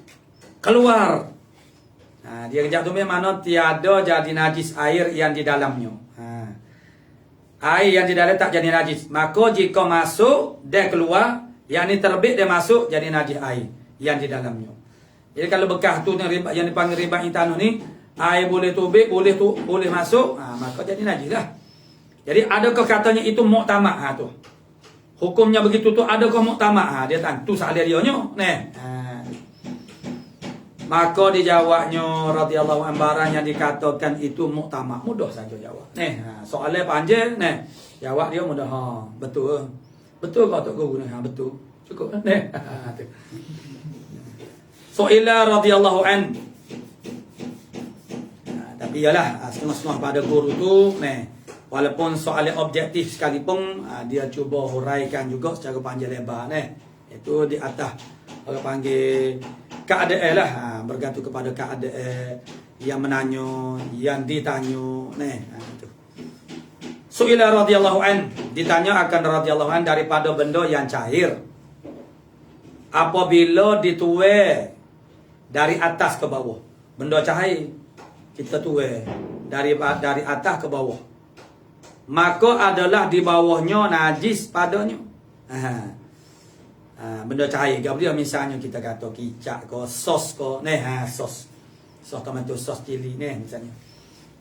keluar. Dia rejak tubik mana tiada jadi najis air yang di dalamnya. Air yang di dalam tak jadi najis. Maka jika masuk dan keluar, yang ni terbit dia masuk jadi najis air yang di dalamnya. Jadi kalau bekas tu yang dipanggil riba'i tanah ni, air boleh tubik, boleh masuk, maka jadi najis lah. Jadi adakah katanya itu muktamad? Tu hukumnya begitu tu, adakah muktamad? Dia tentu salah dia nya. Maka dijawabnya radhiyallahu anhu, barang yang dikatakan itu muktamad, mudah saja jawab. Soalan panjang, jawab dia mudah. Betul. Betul kau Tok Guru ni? Betul. Cukup. So'ila radhiyallahu anhu. Tapi ialah setengah-setengah pada guru tu, walaupun soalan objektif sekalipun, dia cuba huraikan juga secara panjang lebar. Itu di atas orang panggil keadaan lah, bergantung kepada keadaan yang menanya, yang ditanya. Itu. Su'ila radhiyallahu an, ditanya akan radhiyallahu an daripada benda yang cair. Apabila dituai dari atas ke bawah, benda cair kita tuai dari atas ke bawah, maka adalah di bawahnya najis padanya. Benda cair dia misalnya kita kata kicap ke sos ke sos tomato sos cili misalnya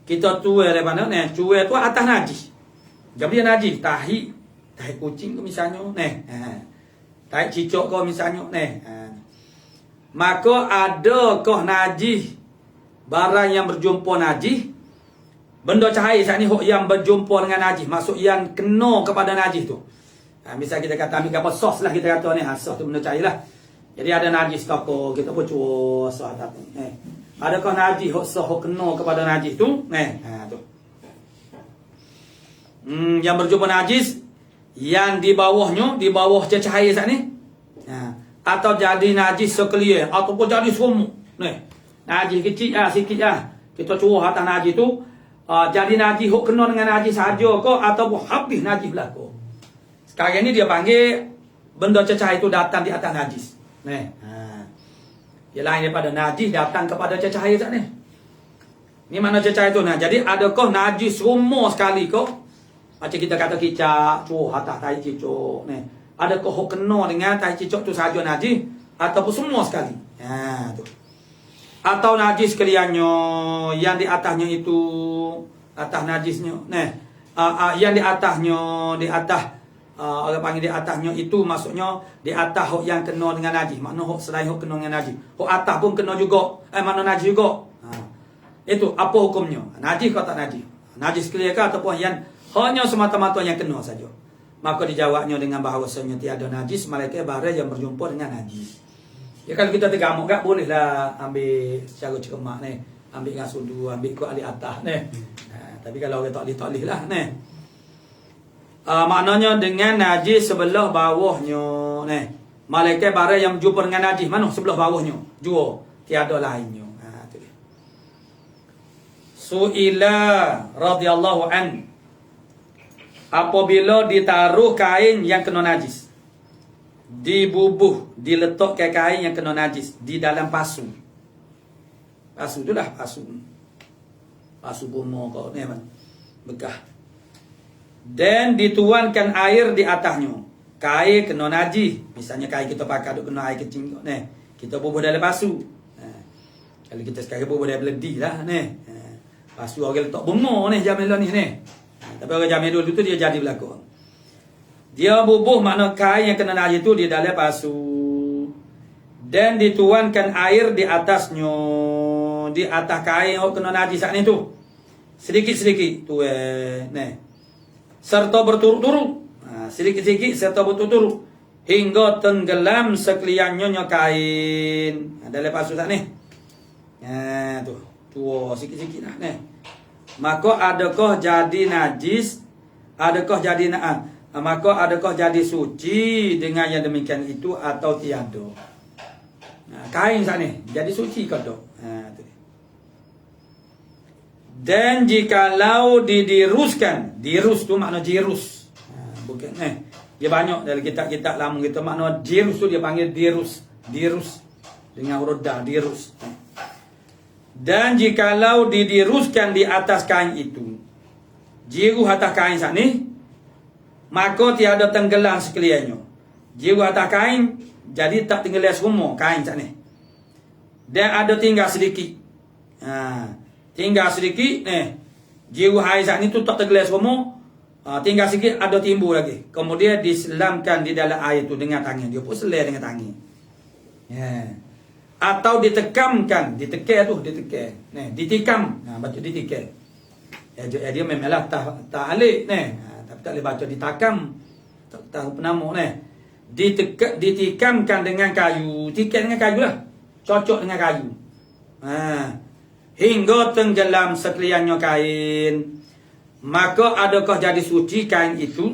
kita tuai daripada cuai tu atas najis. Jadi najis tahi kucing ke misalnya tahi cicak ke misalnya maka adakah najis barang yang berjumpa najis, benda cair saat ni yang berjumpa dengan najis, maksud yang kena kepada najis tu. Misal kita kata ambil apa sos lah, kita kata sos tu benda cair lah. Jadi ada najis toko kita pun cuba sos atas ni. Adakah najis sos kena kepada najis tu? Tu. Yang berjumpa najis yang di bawahnya, di bawah cair saat ni. Atau jadi najis sekalian ataupun jadi semua. Najis kecil sikit kita cuba atas najis tu. Jadi najis kena dengan najis saja ke ataupun habis najis belaka. Sekarang ni dia panggil benda cecah itu datang di atas najis. Dia lain daripada najis datang kepada cecah air tak ni. Ni mana cecah itu? Jadi adakah najis semua sekali ke? Macam kita kata kicap, cuh atas tai cicak. Adakah kena dengan tai cicak tu saja najis ataupun semua sekali? Tu. Atau najis sekaliannya yang di atasnya itu atas najisnya. Yang di atasnya di atas orang panggil di atasnya itu maksudnya di atas hok yang kena dengan najis. Makna hok selain hok kena dengan najis. Hok atas pun kena juga. Makna najis juga. Itu apa hukumnya? Najis atau tak najis? Najis sekalian ke ataupun yang hanya semata-mata yang kena saja? Maka dijawabnya dengan bahawasanya tiada najis malaikat barang yang berjumpa dengan najis. Ya kalau kita tergamuk tak bolehlah ambil secara cermat ambil dengan sudu, ambil kuat di atas tapi kalau orang tak boleh lah maknanya dengan najis sebelah bawahnya malaikat barang yang berjumpa dengan najis mana sebelah bawahnya jua tiada lainnya. Tu dia. Su'ila radhiyallahu an, apabila ditaruh kain yang kena najis, dibubuh, diletakkan kain yang kena najis di dalam pasu. Pasu itulah pasu bunga kau ni man bekah. Dan dituankan air di atasnya. Kain kena najis, misalnya kain kita pakai duk kena air kecil kita bubuh dalam pasu. Kalau kita sekarang bubuh dalam beledi lah pasu orang letak bunga zaman ni tapi orang zaman dulu tu dia jadi berlaku. Dia bubuh makna kain yang kena najis itu di dalam pasu. Dan dituankan air di atasnya, di atas kain yang kena najis saat ni tu. Sedikit-sedikit tu serta berturut-turut. Sedikit-sedikit serta berturut-turut hingga tenggelam sekaliannya kain dalam pasu saat ni. Tu. Tua sikit-sikit lah Maka adakah jadi najis? Adakah jadi maka adakah jadi suci dengan yang demikian itu atau tiada? Kain saat ni jadi suci ke tak? Dan jikalau didiruskan, dirus tu makna jirus. Bukan dia banyak dalam kitab-kitab lama kita makna jirus tu dia panggil dirus dengan huruf da, dirus. Dan jikalau didiruskan di atas kain itu, jiru atas kain saat ni, maka tiada tenggelam sekaliannya. Jiru atas kain, jadi tak tenggelam semua kain saat ni. Dan ada tinggal sedikit. Tinggal sedikit, jiru air saat ni tu tak tenggelam semua. Tinggal sikit ada timbul lagi. Kemudian diselamkan di dalam air tu dengan tangan. Dia pun selai dengan tangan. Atau ditekamkan, ditikam. Baca ditikam. Dia memanglah tak alik tapi tak boleh baca ditakam. Tak tahu penama ditikamkan dengan kayu, tikam dengan kayu lah. Cocok dengan kayu. Hingga tenggelam sekaliannya kain. Maka adakah jadi suci kain itu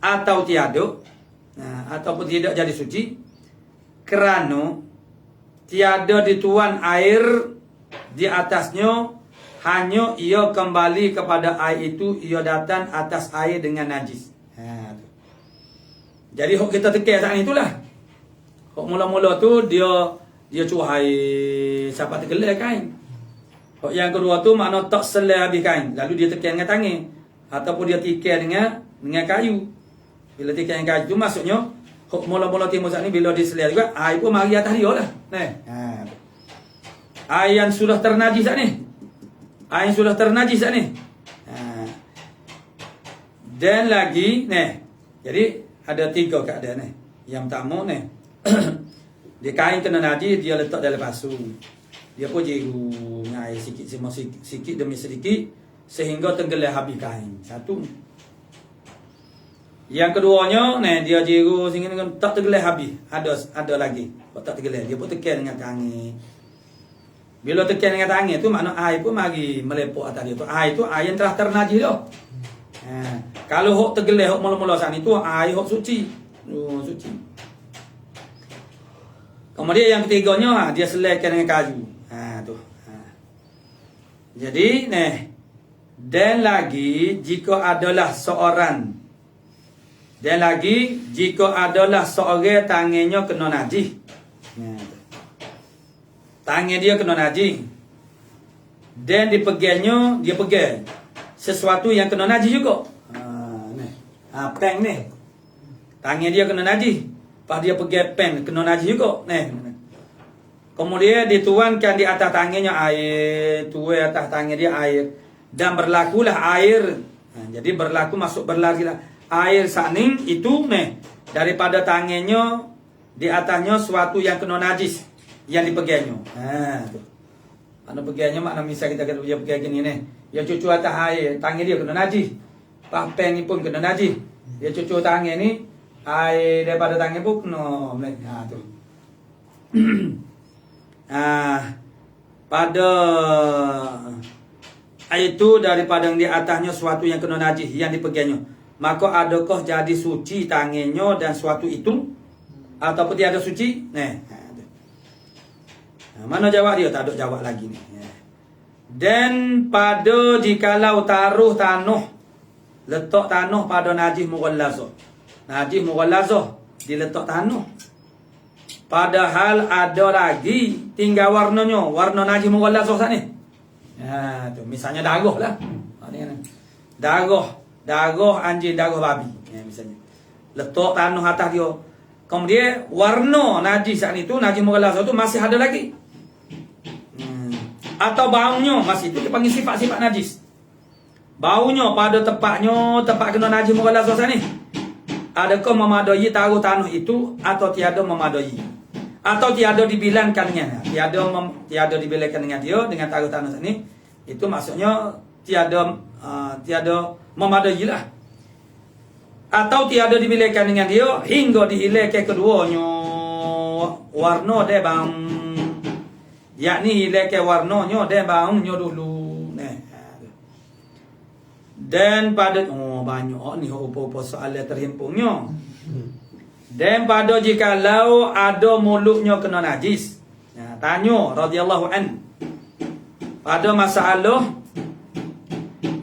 atau tiada? Ataupun tidak jadi suci kerana tiada dituan air di atasnya, hanya ia kembali kepada air itu, ia datang atas air dengan najis. Tu. Jadi hok kita tekan saat itulah. Hok mula-mula tu dia cuah air siapa tergelar kain. Hok yang kedua tu makna tak selai habis kain, lalu dia tekan dengan tangan ataupun dia tikai dengan kayu. Bila tekan dengan kayu tu maksudnya hok mula-mula timur saat ni bila diselai juga air pun mari atas dia lah. Air yang sudah ternajis saat ni. Air sudah ternajis tak ni? Dan lagi, jadi ada 3 keadaan ni. Yang pertama ni, dia kain kena najis, dia letak dalam basuh. Dia pun jiru dengan air sikit demi sedikit, sehingga tenggelam habis kain. Satu. Yang keduanya, dia jiru sehingga tak tenggelam habis. Ada lagi. Tak tenggelam. Dia pun tekan dengan tangan. Bila tekan dengan tangan tu makna air pun mari melepok atas dia tu. Air tu air yang telah ternajis tu. Kalau hok tergelar hok mula-mula saat ni tu air hok suci. Suci. Kemudian yang ketiganya dia selaikan dengan kayu. Tu. Jadi dan lagi jika adalah seorang tangannya kena najis. Tangan dia kena najis. Dan dia pegang sesuatu yang kena najis juga. Pen ni. Tangan dia kena najis. Lepas dia pegang pen kena najis juga. Kemudian dituankan di atas tangannya air, tuai atas tangan dia air dan berlakulah air. Jadi berlaku masuk berlarilah air saning itu daripada tangannya di atasnya suatu yang kena najis. Yang dipegangnya. Tu. Mana pegangnya makna misal kita kata dia pegang gini ni. Dia cucu atas air, tangan dia kena najis. Pen ni pun kena najis. Dia cucu tangan ni, air daripada tangan pun kena. Tu. Pada air itu daripada yang di atasnya suatu yang kena najis yang dipegangnya. Maka adakah jadi suci tangannya dan suatu itu ataupun tiada suci? Mana jawab dia? Tak ada jawab lagi ni. Dan pada jikalau taruh tanah, letak tanah pada najis mughallazah. Najis mughallazah diletak tanah. Padahal ada lagi tinggal warnanya, warna najis mughallazah sat ni. Tu misalnya darah lah. Darah anjing, darah babi. Misalnya. Letak tanah atas dia. Kemudian warna najis saat itu, najis mughallazah tu masih ada lagi. Atau baunya masih itu dipanggil sifat-sifat najis. Baunya pada tempat kena najis mughallazah ni. Adakah memadai taruh tanah itu atau tiada memadai? Atau tiada dibilangkannya? Tiada dibilangkan dengan dia dengan taruh tanah ni. Itu maksudnya tiada memadai lah. Atau tiada dibilangkan dengan dia hingga dihilangkan keduanya warna dia bang. Yakni hilangkan warnanya dan baunya dulu. Dan pada banyak ni apa-apa soalan terhimpunnya. Dan pada jikalau ada mulutnya kena najis. Tanya radhiyallahu an. Pada masalah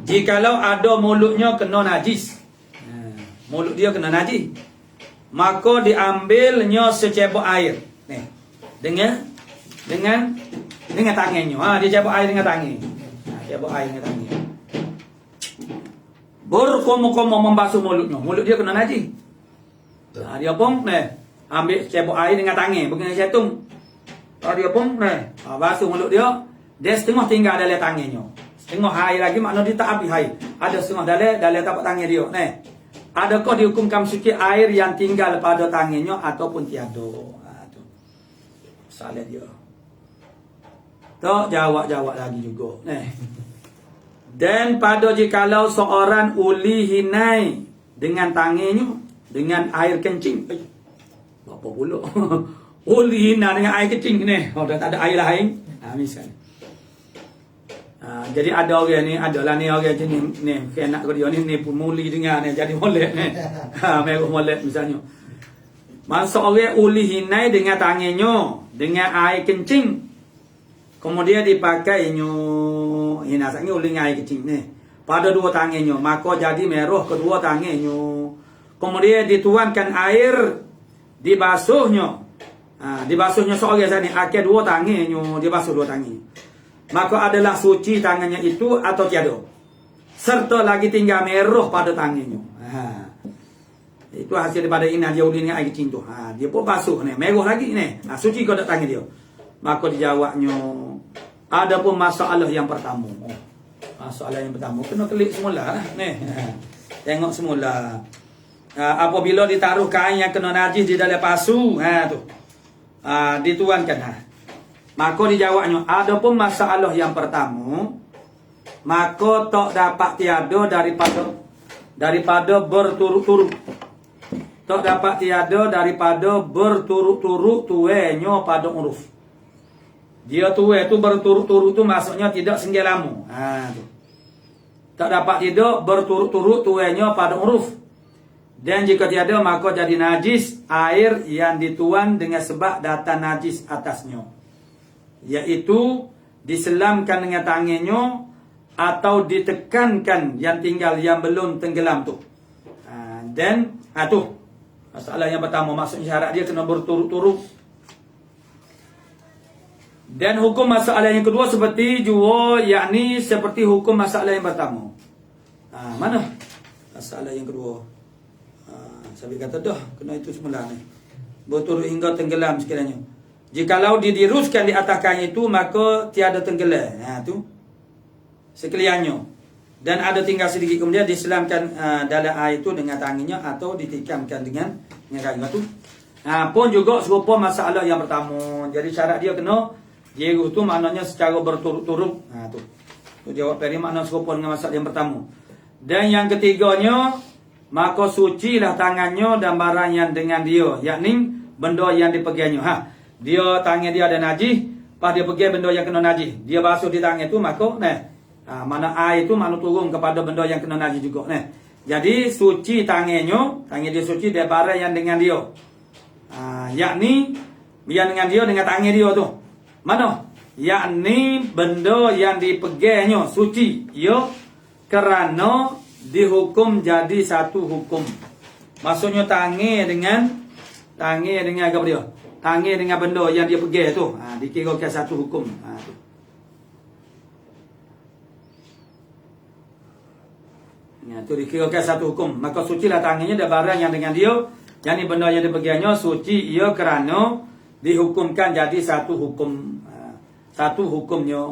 jikalau ada mulutnya kena najis. Mulut dia kena najis. Maka diambilnya secebok air. Dengan tangannya. Dia cabut air dengan tangan. Cabut air dengan tangan. Berkomo-komo membasuh mulutnya. Mulut dia kena najis. Dia pun ambil cabut air dengan tangan, bukan dengan jantung. Dia pun basuh mulut dia. Dia setengah tinggal dalam tangannya. Setengah air lagi makna dia tak habis air. Ada setengah dalam tapak tangan dia. Adakah dihukumkan sikit air yang tinggal pada tangannya ataupun tiada? Salah dia. Tak jawab lagi juga. Dan pada jikalau seorang uli hinai dengan tangannya dengan air kencing. Apa pula? Uli hinai dengan air kencing ni. Dah tak ada air lain. Misal. Jadi ada orang ni, adalah ni orang macam ni nak dia ni pun muli dengar ni jadi molek ni. Mereka molek misalnya. Masa orang uli hinai dengan tangannya dengan air kencing. Kemudian dipakainya hina sangi uling air kecil ni. Pada dua tangannya, maka jadi merah kedua tangannya. Kemudian dituangkan air, dibasuhnya. Dibasuhnya seorang sana, akhir dua tangannya, dibasuh dua tangan. Maka adalah suci tangannya itu atau tiada. Serta lagi tinggal merah pada tangannya. Itu hasil daripada ini dia ulin dengan air kecil tu. Dia pun basuh ni, merah lagi ni. Suci kau dak tangan dia. Maka dijawabnya, ada pun masalah yang pertama. Masalah yang pertama kena klik semula lah ni. Tengok semula. Apabila ditaruh kain yang kena najis di dalam pasu, tu. Dituankan. Maka dijawabnya, ada pun masalah yang pertama, maka tak dapat tiada daripada berturut-turut. Tak dapat tiada daripada berturut-turut tuenya pada uruf. Dia tuai tu berturut-turut tu maksudnya tidak singgah lama. Tu. Tak dapat tidak berturut-turut tuainya pada uruf. Dan jika tiada maka jadi najis air yang dituan dengan sebab datang najis atasnya. Iaitu diselamkan dengan tangannya atau ditekankan yang tinggal yang belum tenggelam tu. Dan tu masalah yang pertama, maksudnya syarat dia kena berturut-turut. Dan hukum masalah yang kedua seperti jua, yakni seperti hukum masalah yang pertama. Mana masalah yang kedua? Saya kata dah kena itu semula ni. Berturut hingga tenggelam sekiranya. Jikalau didiruskan di atas kain itu maka tiada tenggelam. Tu sekaliannya. Dan ada tinggal sedikit kemudian diselamkan dalam air itu dengan tangannya atau ditikamkan dengan kain itu. Pun juga serupa masalah yang pertama. Jadi syarat dia kena jeru tu maknanya secara berturut-turut. Tu jawab dari makna serupa dengan masalah yang pertama. Dan yang ketiganya, maka sucilah tangannya dan barang yang dengan dia, yakni benda yang dipegangnya. Dia tangan dia ada najis, pas dia pegang benda yang kena najis, dia basuh di tangan tu maka mana air itu mana turun kepada benda yang kena najis juga. Jadi suci tangan dia suci dari barang yang dengan dia. Yakni yang dengan dia dengan tangan dia tu. Mana? Yakni benda yang dipegangnya suci. Ya, kerana dihukum jadi satu hukum. Maksudnya tangan dengan apa dia? Tangan dengan benda yang dia pegang tu, dikirakan satu hukum. Tu dikirakan satu hukum. Maka sucilah tangannya dan barang yang dengan dia, yang ni benda yang dia pegangnya suci ia kerana dihukumkan jadi satu hukum. Satu hukumnya.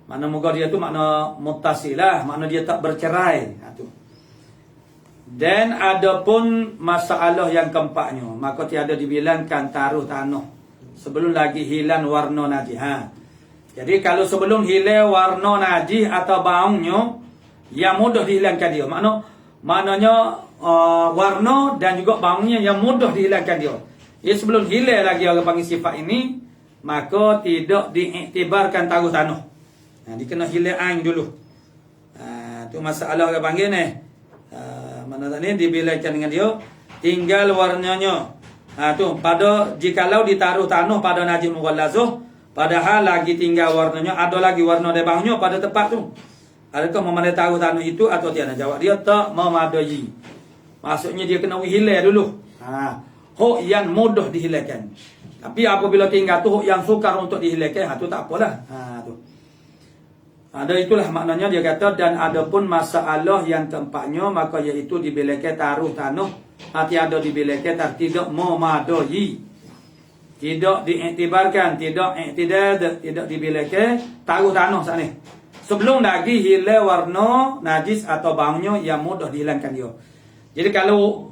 Makna moga dia tu makna muttasilah, makna dia tak bercerai. Tu. Dan ada pun masalah yang keempatnya, maka tiada dibilangkan taruh tanah sebelum lagi hilang warna najis. Jadi kalau sebelum hilang warna najis atau baungnya, yang mudah dihilangkan dia. Maknanya warna dan juga baungnya yang mudah dihilangkan dia. Ya sebelum hilang lagi orang panggil sifat ini, maka tidak diiktibarkan taruh tanah. Dikena hilang air dulu. Tu masalah orang panggil ni. Mana tadi dibilangkan dengan dia tinggal warnanya. Tu pada jikalau ditaruh tanah pada najis mughallazah, padahal lagi tinggal warnanya, ada lagi warna di bawahnya pada tempat tu. Adakah memadai taruh tanah itu atau tiada? Jawab dia tak memadai. Maksudnya dia kena hilang dulu. Hok yang mudah dihilangkan. Tapi apabila tinggal tu hok yang sukar untuk dihilangkan, tu tak apalah. Tu. Ada itulah maknanya dia kata, dan ada pun masalah yang keempatnya, maka iaitu dibilangkan taruh tanah, tiada dibilangkan tidak memadai. Tidak diiktibarkan, tidak dibilangkan taruh tanah saat ni. Sebelum lagi hilang warna najis atau baungnya yang mudah dihilangkan dia. Jadi kalau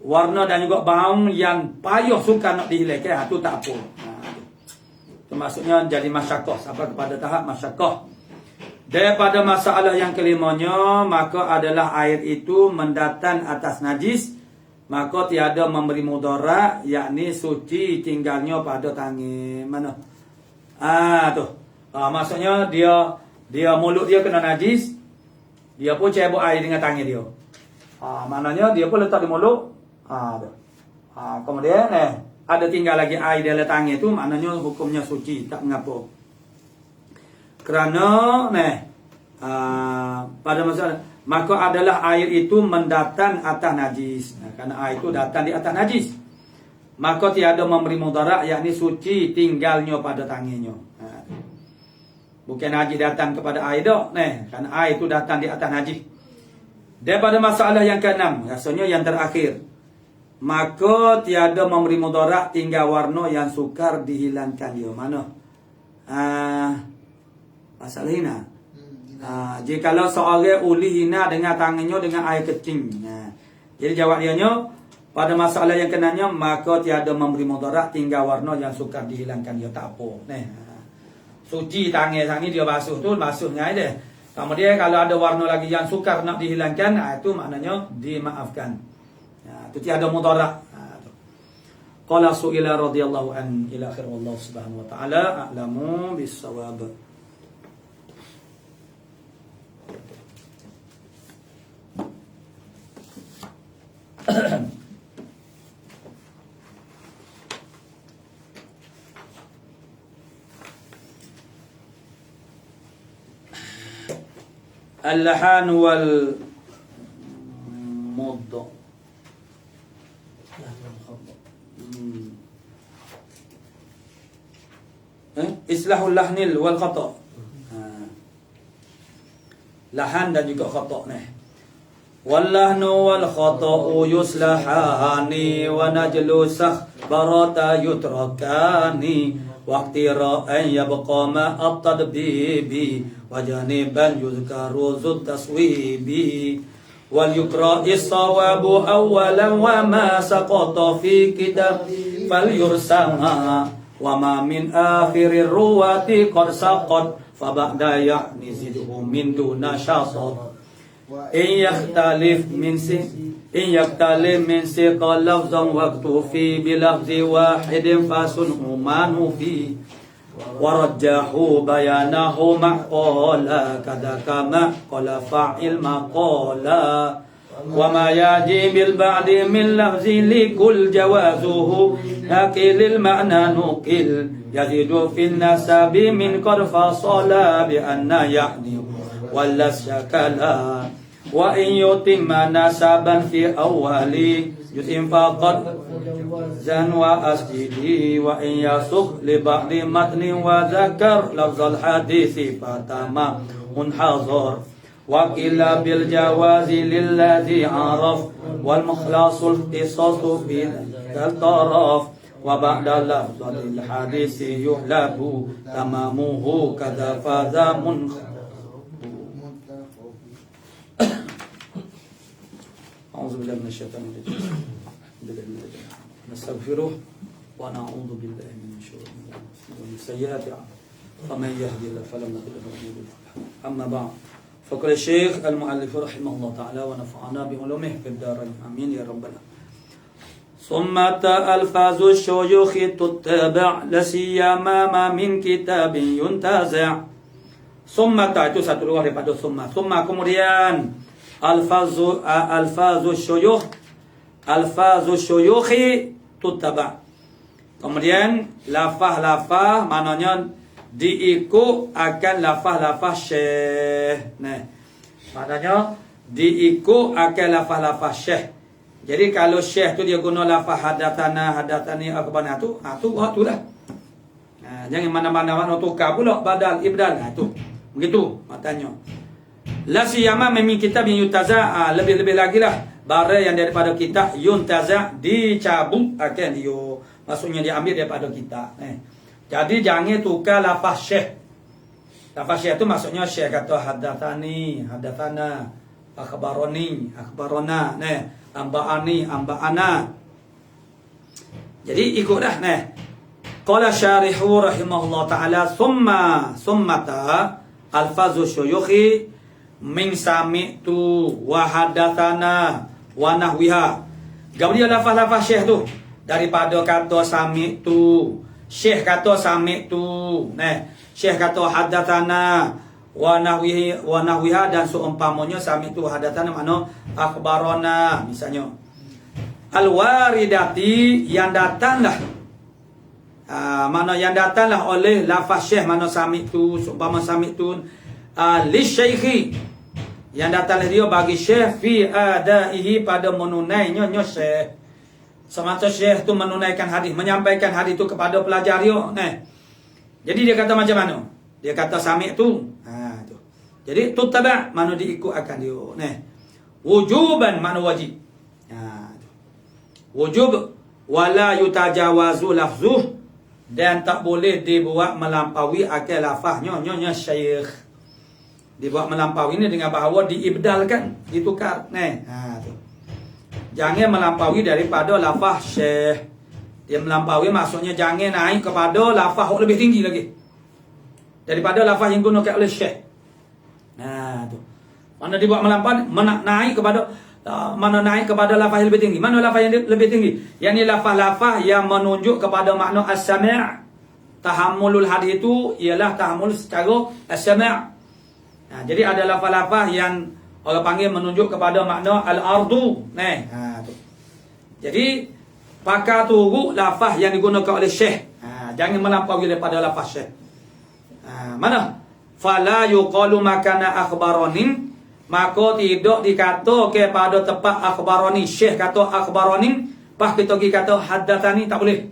warna dan juga baung yang payah sukar nak dihilangkan, itu tak apa. Itu maksudnya jadi masyakoh, sampai kepada tahap masyakoh. Daripada masalah yang kelimanya, maka adalah air itu mendatang atas najis, maka tiada memberi mudarat, yakni suci tinggalnya pada tangan. Mana? Tu. Maksudnya dia mulut dia kena najis, dia pun cebok air dengan tangan dia. Maknanya dia pun letak di mulut. Kemudian ada tinggal lagi air dalam tangan itu, maknanya hukumnya suci, tak mengapa. Kerana pada masalah maka adalah air itu mendatang atas najis. Kerana air itu datang di atas najis, maka tiada memberi mudarat, yakni suci tinggalnya pada tangannya. Bukan najis datang kepada air dak, kerana air itu datang di atas najis. Daripada masalah yang keenam, rasanya yang terakhir, maka tiada memberi mudarat tinggal warna yang sukar dihilangkan dia. Mana? Masalah hina. Jikalau seorang uli hina dengan tangannya dengan air kecing. Jadi jawab dianya, pada masalah yang kenanya, maka tiada memberi mudarat tinggal warna yang sukar dihilangkan dia. Tak apa. Suci tangan ni dia basuh tu, basuhnya dia. Kemudian kalau ada warna lagi yang sukar nak dihilangkan, itu maknanya dimaafkan. Itu tiada mudarat. Qala su'ila radhiyallahu an ila akhir, wallahu subhanahu wa ta'ala a'lamu bis-shawab. Al-lahan wal mudda. Islahul lahnil wal khata. Lahan dan juga khata ni. Wallahnu wal khata'u yuslahani wa najlu sakhbarata yutrakani waqtira'an yabqa ma'at tadbibi wa janiban yuzkaru zut taswibi wal yukra'is sawabu awwalan wa ma saqata fi kitab fal yursama wa ma min akhirir ruwati qad saqat fa ba'da ya'ni zidhu min duna shasat. In yaktalif min siqa lafzan waqtufi bilafzi wahidin fasun'umanu fi warajjahu bayanahu maqala kadaka qala fa'il maqala wa ma yaji bil ba'di min lafzi likul jawazuhu akilil ma'na nuqil yazidu fin nasabi min qad fasala bi anna ya'ni walla syakala wa in yutimma nasaban fi awwali yutim faqad zan wa asjidi wa in yasuk li ba'di matni wa zakar lafzal hadithi fatama munhazar wa qila bil jawazi lilladhi araf wal mukhlasul qisasu bil taraf wa ba'da lafzal hadithi yuhlabu tamamuhu kadha fadha أعوذ بالله من الشيطان الرجيم نستغفره ونعوذ بالله من شرور أنفسنا ومن سيئات أعمالنا فمن يهدي الله فلا مضل له ومن يضلل فلا هادي له أما بعد فقال الشيخ المؤلف رحمه الله تعالى ونفعنا بعلومه في الدارين آمين يا رب العالمين. ثم ألفاظ الشيوخ تتبع لسيما ما من كتاب ينتزع. ثم itu satu luar daripada summa. Kemudian alfazu syuyukhi tutaba. Kemudian lafaz maknanya diikut akan lafaz syekh. Maknanya diikut akan lafaz syekh. Jadi kalau syekh tu dia guna lafaz hadatsani akbarna tu itulah. Jangan mana-mana tukar pula badal ibdal. Itu. Begitu matanya. La siyama min kitab yuntaza, lebih-lebih lagi lah barang yang daripada kitab yuntaza dicabut akan dia, maksudnya diambil daripada kitab. Jadi jangan tukar lafaz syekh. Lafaz syekh itu maksudnya syekh kata hadatsani, hadatsana, akhbarani, akhbarana, amba'ana. Jadi ikut dah. Qala syarihu rahimahullah ta'ala summata alfazu syuyukhi min sami'tu wa hadatsana wa nahwiha. Kemudian lafaz-lafaz syekh tu daripada kata sami'tu, syekh kata sami'tu, syekh kata hadatsana wa nahwiha dan seumpamanya sami'tu hadatsana makna akhbarana misalnya. Al-waridati yang datanglah Mana yang datanglah oleh lafaz syekh, mana sami tu, seumpama sami tu li syaikhi, yang datanglah dia bagi syekh fi adaihi, pada menunainya syekh. Semata syekh tu menunaikan hadis, menyampaikan hadis tu kepada pelajar dia. Jadi dia kata macam mana? Dia kata sami tu. Tu. Jadi tutaba, mana diikut akan dia. Wujuban, mana wajib. Tu. Wujub wala yutajawazu lafzuh, dan tak boleh dibuat melampaui akal lafaznya syekh. Dibuat melampaui ini dengan bahawa diibdalkan, ditukar. Tu. Jangan melampaui daripada lafaz syekh. Dia melampaui maksudnya jangan naik kepada lafaz yang lebih tinggi lagi daripada lafaz yang digunakan oleh syekh. Tu. Mana dibuat melampaui, naik kepada naik kepada lafaz yang lebih tinggi. Mana lafaz yang lebih tinggi? Yang ni lafaz-lafaz yang menunjuk kepada makna as-sam'. Tahammulul hadis itu ialah tahammul secara as-sam'. Jadi ada lafaz-lafaz yang orang panggil menunjuk kepada makna al-ardu. Tu. Jadi pakar turut lafaz yang digunakan oleh syekh. Jangan melampaui daripada lafaz syekh. Mana? Fala yuqalu makana akhbaranin, maka tidak dikata kepada tempat akhbarani. Syekh kata akhbarani, pas kita pergi kata haddatsani, tak boleh.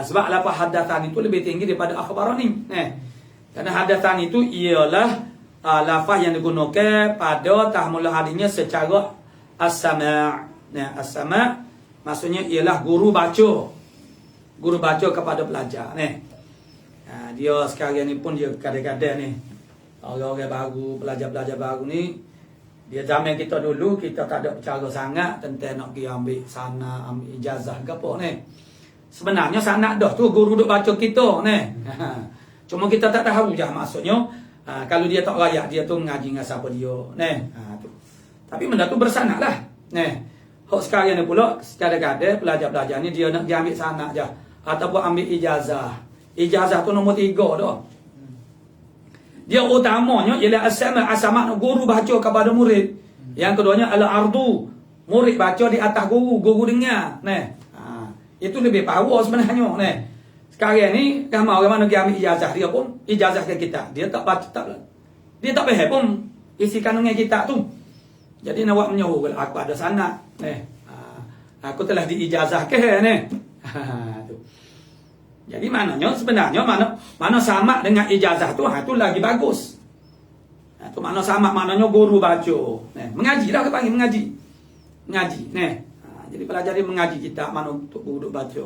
Sebab lafaz haddatsani itu lebih tinggi daripada akhbarani. Kerana haddatsani itu ialah lafaz yang digunakan pada tahmul hadisnya secara as-sama'. As-sama' maksudnya ialah guru baca. Guru baca kepada pelajar. Dia sekarang ni pun dia kadang-kadang ni orang-orang baru, pelajar-pelajar baru ni, dia zaman kita dulu, kita tak ada bercara sangat tentang nak pergi ambil sana, ambil ijazah ke apa ni. Sebenarnya sangat dah tu guru duk baca kita ni. Cuma kita tak tahu je maksudnya. Kalau dia tak layak, dia tu mengaji dengan siapa dia. Tu. Tapi benda tu bersanad lah. Hak sekarang ni pula, kadang-kadang pelajar-pelajar ni dia nak pergi ambil sanad je. Ataupun ambil ijazah. Ijazah tu nombor 3 dah. Dia utamanya ialah as-sama' guru baca kepada murid. Yang keduanya al-ardu, murid baca di atas guru dengar. Itu lebih power sebenarnya. Sekarang ni ramai orang mana pergi ambil ijazah, dia pun ijazah ke kita. Dia tak baca, dia tak faham pun isi kandungan kita tu. Jadi nak buat menyuruh, aku ada sanad. Aku telah diijazahkan tu. Jadi maknanya sebenarnya mana sama dengan ijazah tu, tu lagi bagus. Tu makna sama, maknanya guru baca. Mengaji lah, kita panggil mengaji. Mengaji. Jadi pelajar dia mengaji kita, mana untuk guru baca.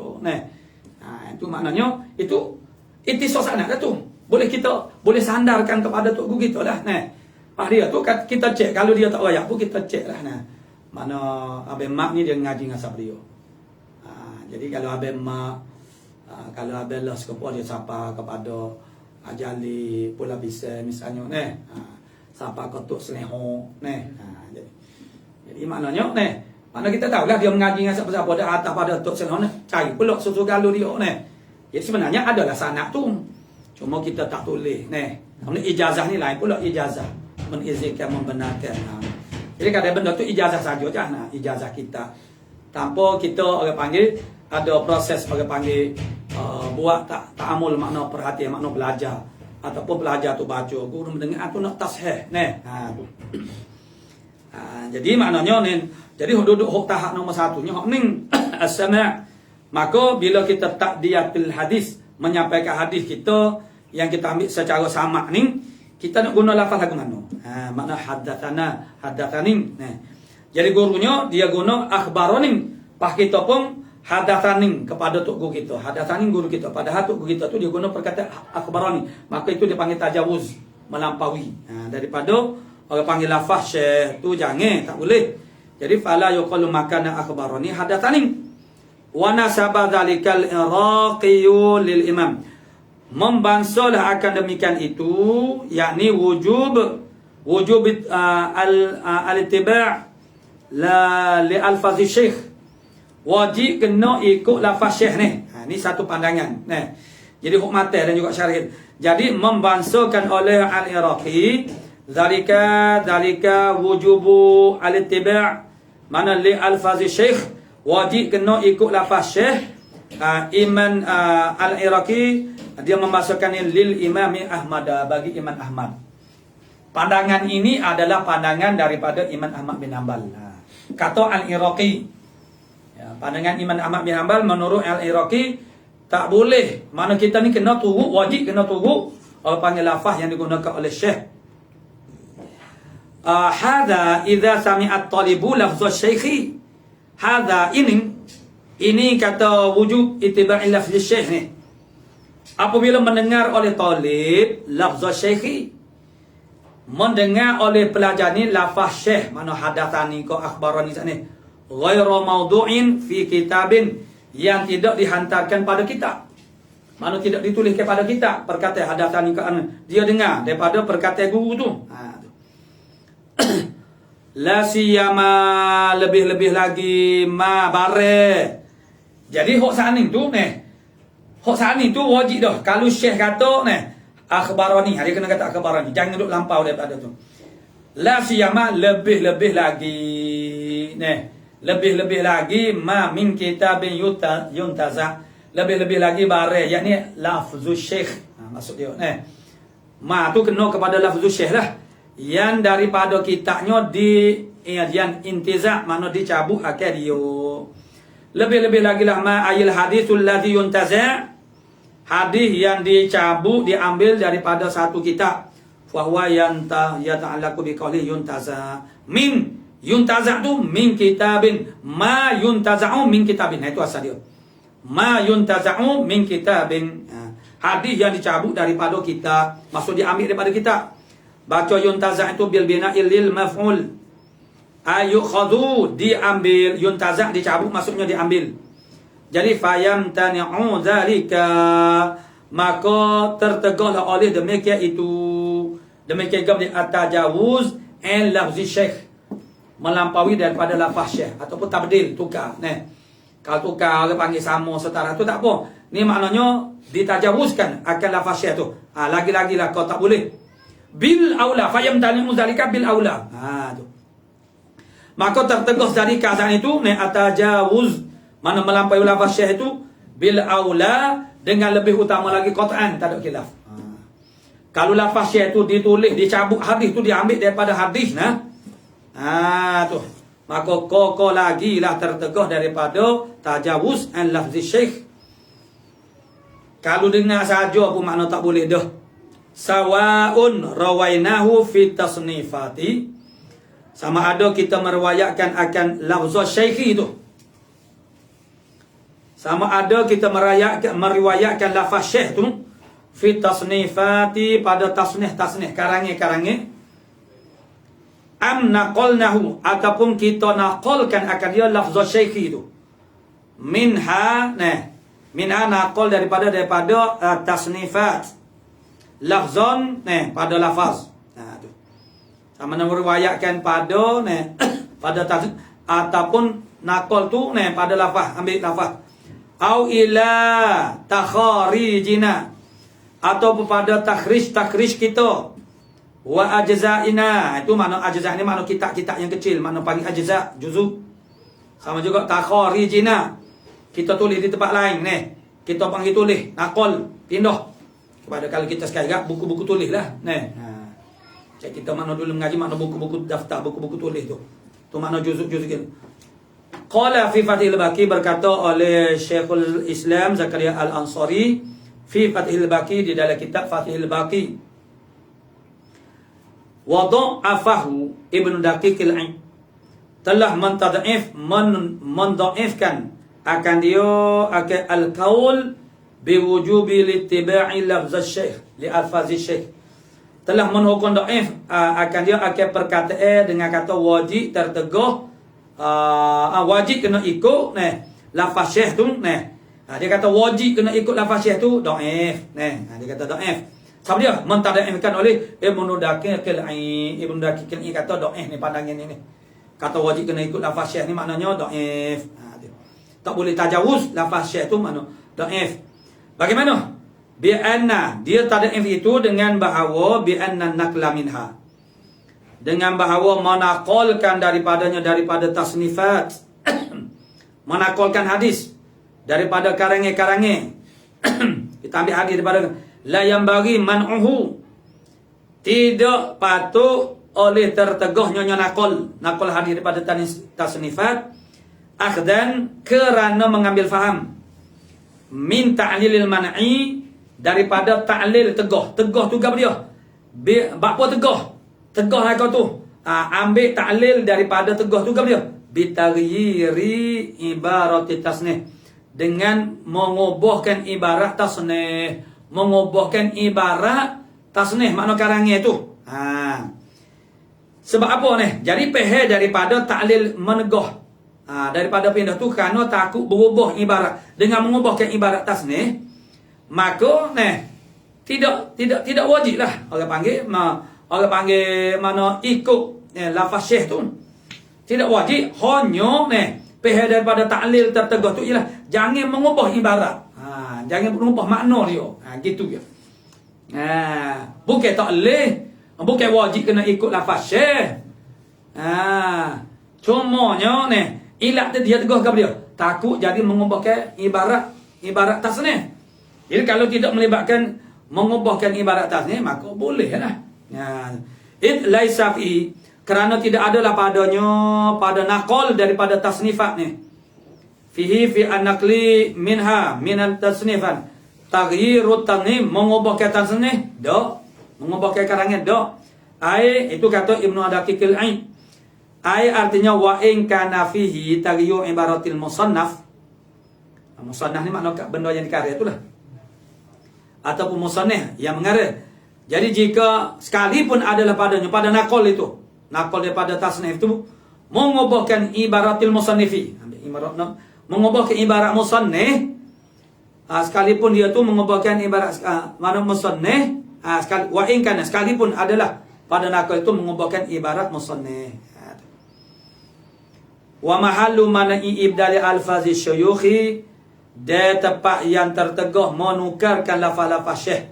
Itu maknanya, itu itisos anak dah tu. Boleh sandarkan kepada tok guru kita lah. Pas dia tu kita cek, kalau dia tak layak pun kita cek lah. Mana Abang Mak ni dia ngaji dengan siapa dia. Jadi kalau Abang Mak, kalau Abang lah sekepua dia sapa kepada Ajali Pula Bisa misalnya. Sapa ke Tok Seleho. Jadi maknanya, mana kita tahulah dia mengaji dengan siapa-siapa dah atas pada Tok Seleho. Cari pula susu galu dia. Jadi sebenarnya adalah sanad tu. Cuma kita tak tulis. Kemudian ijazah ni lain pula ijazah. Mengizinkan, membenarkan. Jadi kadang benda tu ijazah saja je. Ijazah kita. Tanpa kita orang panggil, ada proses orang panggil buat ta'amul makna perhatian, makna belajar. Ataupun belajar tu baca, guru mendengar tu nak tasheh. Jadi maknanya ni, jadi duduk hok tahap nombor 1-nya hok ning as-sama'. Maka bila kita takdiyatul hadis, menyampaikan hadis kita yang kita ambil secara sama' ni, kita nak guna lafaz lagu mana? Makna haddatsani. Jadi gurunya dia guna akhbarani. Pas kita pun haddatsani kepada tok guru kita. Haddatsani guru kita. Padahal tok guru kita tu dia guna perkataan akhbarani. Maka itu dia panggil tajawuz, melampaui. Daripada orang panggil lafaz syekh tu jangan, tak boleh. Jadi fala yuqalu makana akhbarani haddatsani. Wa nasaba dzalikal iraqiyyu lil imam. Membansalah akan demikian itu, yakni wujub al-ittiba' li alfazi syekh. Wajib kena ikut lafaz syekh ni. Ni satu pandangan. Jadi hukum matan dan juga syarih. Jadi membansakan oleh al-Iraqi zalika wujubu al-ittiba' mana li alfazi syekh, wajib kena ikut lafaz syekh Iman Al-Iraqi dia memasukkannya lil Imam Ahmad, bagi Imam Ahmad. Pandangan ini adalah pandangan daripada Imam Ahmad bin Hanbal. Kata Al-Iraqi, ya, pandangan Imam Ahmad bin Hanbal menurut Al-Iraqi tak boleh. Mana kita ni kena tunggu, wajib kena tunggu orang panggil lafaz yang digunakan oleh Syekh. Hadza idza sami'at talibu lafzul syekhi. Hadza ini kata wujub ittiba'i lafzul syekh ni. Apabila mendengar oleh talib lafzul syekhi, mendengar oleh pelajar ni lafaz syekh, mana hadatsani ko akhbarani ni, ghairu mawdu'in fi kitabin, yang tidak dihantarkan pada kitab. Mana tidak ditulis kepada kitab, perkataan hadatsani ko dia dengar daripada perkataan guru tu. La siyama, lebih-lebih lagi ma bare. Jadi hok sani tu hok sani tu wajib dah. Kalau syekh kata akhbarani, dia kena kata akhbarani, jangan duduk lampau daripada tu. La siyama, lebih-lebih lagi lebih-lebih lagi ma min kitabin yuntaza, lebih-lebih lagi bare, yakni lafzul syekh. Maksud dia ma tu kena kepada lafzul syekh lah, yang daripada kitabnya yang intiza, mana dicabut akal dia. Lebih-lebih lagi lah ma ayil hadithul ladzi yuntaza, hadis yang dicabut diambil daripada satu kitab. Fa huwa yata'allaqu bi qawli yuntaza min, yuntaza tu min kitabin, ma yuntaza'u min kitabin. Itu asal dia, ma yuntaza'u min kitabin, hadis yang dicabut daripada kitab, maksud diambil daripada kitab. Baca yuntaza' itu bil bina'il lil maf'ul. Ayukhadhu, diambil. Yuntaza' dicabut, maksudnya diambil. Jadi fayam tani'u dzalika, maka tertegahlah oleh demikian itu, demikian gam di atajawuz an lafzi syekh, melampaui daripada lafaz syekh ataupun tabdil, tukar. Kalau tukar dia panggil sama setara tu tak apa. Ni maknanya ditajawuzkan akan lafaz syekh tu. Lagi-lagi lah kau tak boleh. Bil aula, fayam tani'u dzalika bil aula. Tu. Maka tertegah dari keadaan itu atajawuz, mana melampaui lafaz syekh itu, bil aula, dengan lebih utama lagi qat'an, tak ada khilaf. Kalau lafaz syekh itu ditulis, dicabut, hadis itu diambil daripada hadis tu, maka koko lagi lah tertegah daripada tajawuz an lafzi syekh. Kalau dengar saja pun makna tak boleh dah. Sawaun rawainahu fi tasnifati, sama ada kita meriwayatkan akan lafzul syekhi itu, sama ada kita meriwayatkan lafaz syekh tu fi tasnifati, pada tasnih karangan am naqalnahu, ataupun kita naqalkan akan dia lafzul syekhi itu, minha naqal daripada tasnifat lafzon pada lafaz. Tu sama ada meriwayatkan pada pada ataupun naqal tu pada lafaz, ambil lafaz. Au ila takharijina, atau pada takhrij kita, wa ajza'ina, itu makna ajza' ni makna kitab-kitab yang kecil, makna panggil ajza' juzuk. Sama juga takharijina, kita tulis di tempat lain kita panggil tulis naqal, pindah kepada, kalau kita sekarang buku-buku tulis lah cak kita makna dulu mengaji makna buku-buku daftar, buku-buku tulis tu makna juzuk-juzuk gitu. Qala fi Fathil Baqi, berkata oleh Syekhul Islam Zakaria Al-Ansari fi Fathil Baqi, di dalam kitab Fathil Baqi, wada'afahu Ibnu Daqiqil Aid, telah mendhaifkan akan dia akan al-qaul biwujubi littiba'i lafz syekh li alfaz syekh, telah menhukum dhaif akan dia akan perkataan dengan kata wajib tertegah, wajib kena ikut lafaz syekh tu dia kata wajib kena ikut lafaz syekh tu dhaif dia kata dhaif. Sebab dia mentadhaifkan oleh Ibnu Daqiqil Aid. Ibnu Daqiqil Aid kata dhaif ni, pandangan ni kata wajib kena ikut lafaz syekh ni maknanya dhaif. Tak boleh tajawuz lafaz syekh tu makna dhaif. Bagaimana? Bi'anna, dia tad'if itu dengan bahawa bi'anna naqla minha, dengan bahawa menaqalkan daripadanya, daripada tasnifat menaqalkan hadis, daripada karangan-karangan. Kita ambil hadis daripada la yang bagi man'uhu, tidak patut oleh terteguh nyonya nakol hadis daripada tasnifat, akhdan kerana mengambil faham, min ta'lilil man'i, daripada ta'lil teguh tu apa dia? Apa teguh kau tu? Ambil ta'lil daripada teguh tu apa dia? Bitaghyiri ibarati tasnih, dengan mengubahkan ibarat tasnih, mengubahkan ibarat tasnih makna karangan tu. Sebab apa ni? Jadi pehe daripada ta'lil meneguh, daripada pindah tu kerana takut berubah ibarat dengan mengubahkan ibarat tasnih, maka tidak wajib lah orang panggil mana ikut lafaz syekh tu. Tidak wajib, hanya pehe daripada ta'lil terteguh tu ialah jangan mengubah ibarat. Jangan mengubah makna dia. Gitu dia. Bukan ta'lil, bukan wajib kena ikut lafaz syekh. Cumanya ilat dia teguh ke dia? Takut jadi mengubahkan ibarat tasnih. Jadi kalau tidak melibatkan mengubahkan ibarat tasnih, maka boleh lah. It laisa fi, kerana tidak adalah padanya pada nakol daripada tasnifat ni. Fihi fi an-naqli minha minan tasnifan taghyirut tanhim, mengubahkan tasnih dak, mengubahkan karangan dak. Ai itu kata Ibnu Daqiqil Ain. Ai artinya wa in kana fihi taghyiru ibaratil musannaf. Musannaf ni makna benda yang dikarya itulah, ataupun musannaf yang mengarah. Jadi jika sekalipun adalah padanya pada nakol itu, nakol daripada tasnif itu mengubahkan ibaratil musannifi, mengubahkan ibarat musannif, sekalipun dia tu mengubahkan ibarat mana musannif, wa in kana, sekalipun adalah pada nakol itu mengubahkan ibarat musannif. Wa mahallu mana'i ibdali alfazi syuyukhi, dia tempat yang terteguh menukarkan lafaz-lafaz syekh.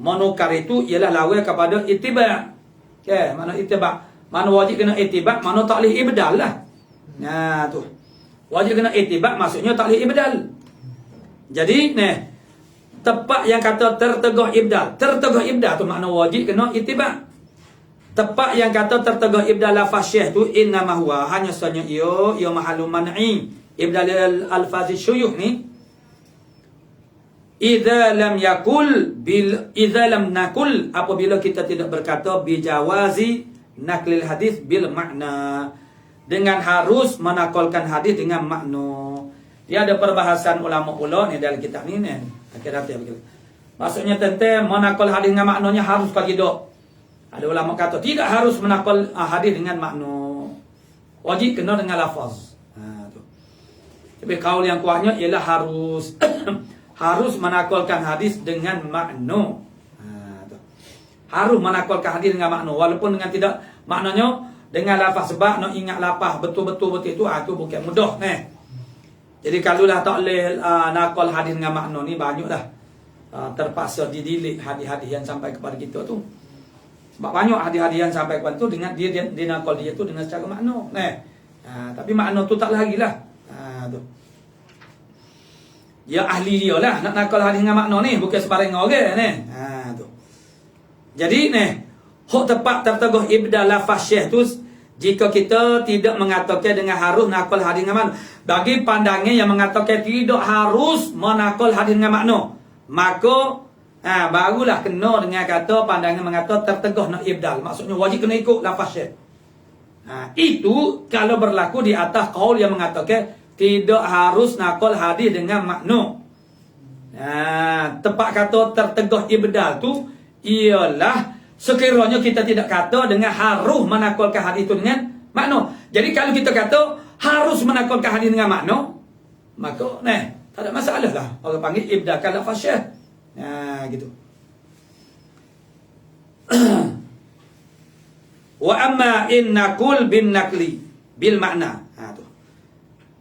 Menukar itu ialah lawan kepada ittiba'. Mana ittiba'? Mana wajib kena ittiba', mana tak boleh ibdal lah. Tu. Wajib kena ittiba', maksudnya tak boleh ibdal. Jadi tepat yang kata terteguh ibdal. Terteguh ibdal tu makna wajib kena ittiba'. Tepat yang kata terteguh ibdal lafaz syekh tu innama huwa, hanya sahaja ia mahalum man'i ibdal al-alfazi syuyukh ni. Idza lam nakul, apabila kita tidak berkata bijawazi naklil hadis bil makna, dengan harus menakolkan hadis dengan makna. Dia ada perbahasan ulama ni dalam kitab ni akhir-akhir begitu. Maksudnya tentang menakol hadis dengan maknanya harus ke tidak. Ada ulama kata tidak harus menakol hadis dengan makna, wajib kena dengan lafaz. Tapi kaul yang kuatnya ialah harus harus menakolkan hadis dengan makna. Harus menakolkan hadis dengan makna, walaupun dengan tidak maknanya dengan lafaz, sebab nak ingat lafaz betul-betul itu bukan mudah Jadi kalau lah tak boleh nakol hadis dengan makna ni, banyaklah terpaksa didilik hadis-hadis yang sampai kepada kita tu. Sebab banyak hadis-hadis yang sampai kepada tu dengan dia nakol dia tu dengan secara makna. Tapi makna tu tak lagi lah. Tu. Dia ahli dia lah nak nakal hadis dengan makna ni, bukan sebarang orang tu. Jadi hak tepat terteguh ibdal lafaz syekh tu, jika kita tidak mengatakan dengan harus nakal hadis dengan makna, bagi pandangan yang mengatakan tidak harus menakal hadis dengan makna, maka barulah kena dengan kata pandangan mengata terteguh nak ibdal, maksudnya wajib kena ikut lafaz syekh. Itu kalau berlaku di atas qaul yang mengatakan tidak harus nakal hadis dengan makna. Tepat kata terteguh ibdal tu ialah sekiranya kita tidak kata dengan harus menakalkan hadis itu dengan makna. Jadi kalau kita kata harus menakalkan hadis dengan makna, maka tak ada masalah lah. Orang panggil ibdalkan lafaz syekh. Gitu. Wa amma in nakul bin nakli bil makna.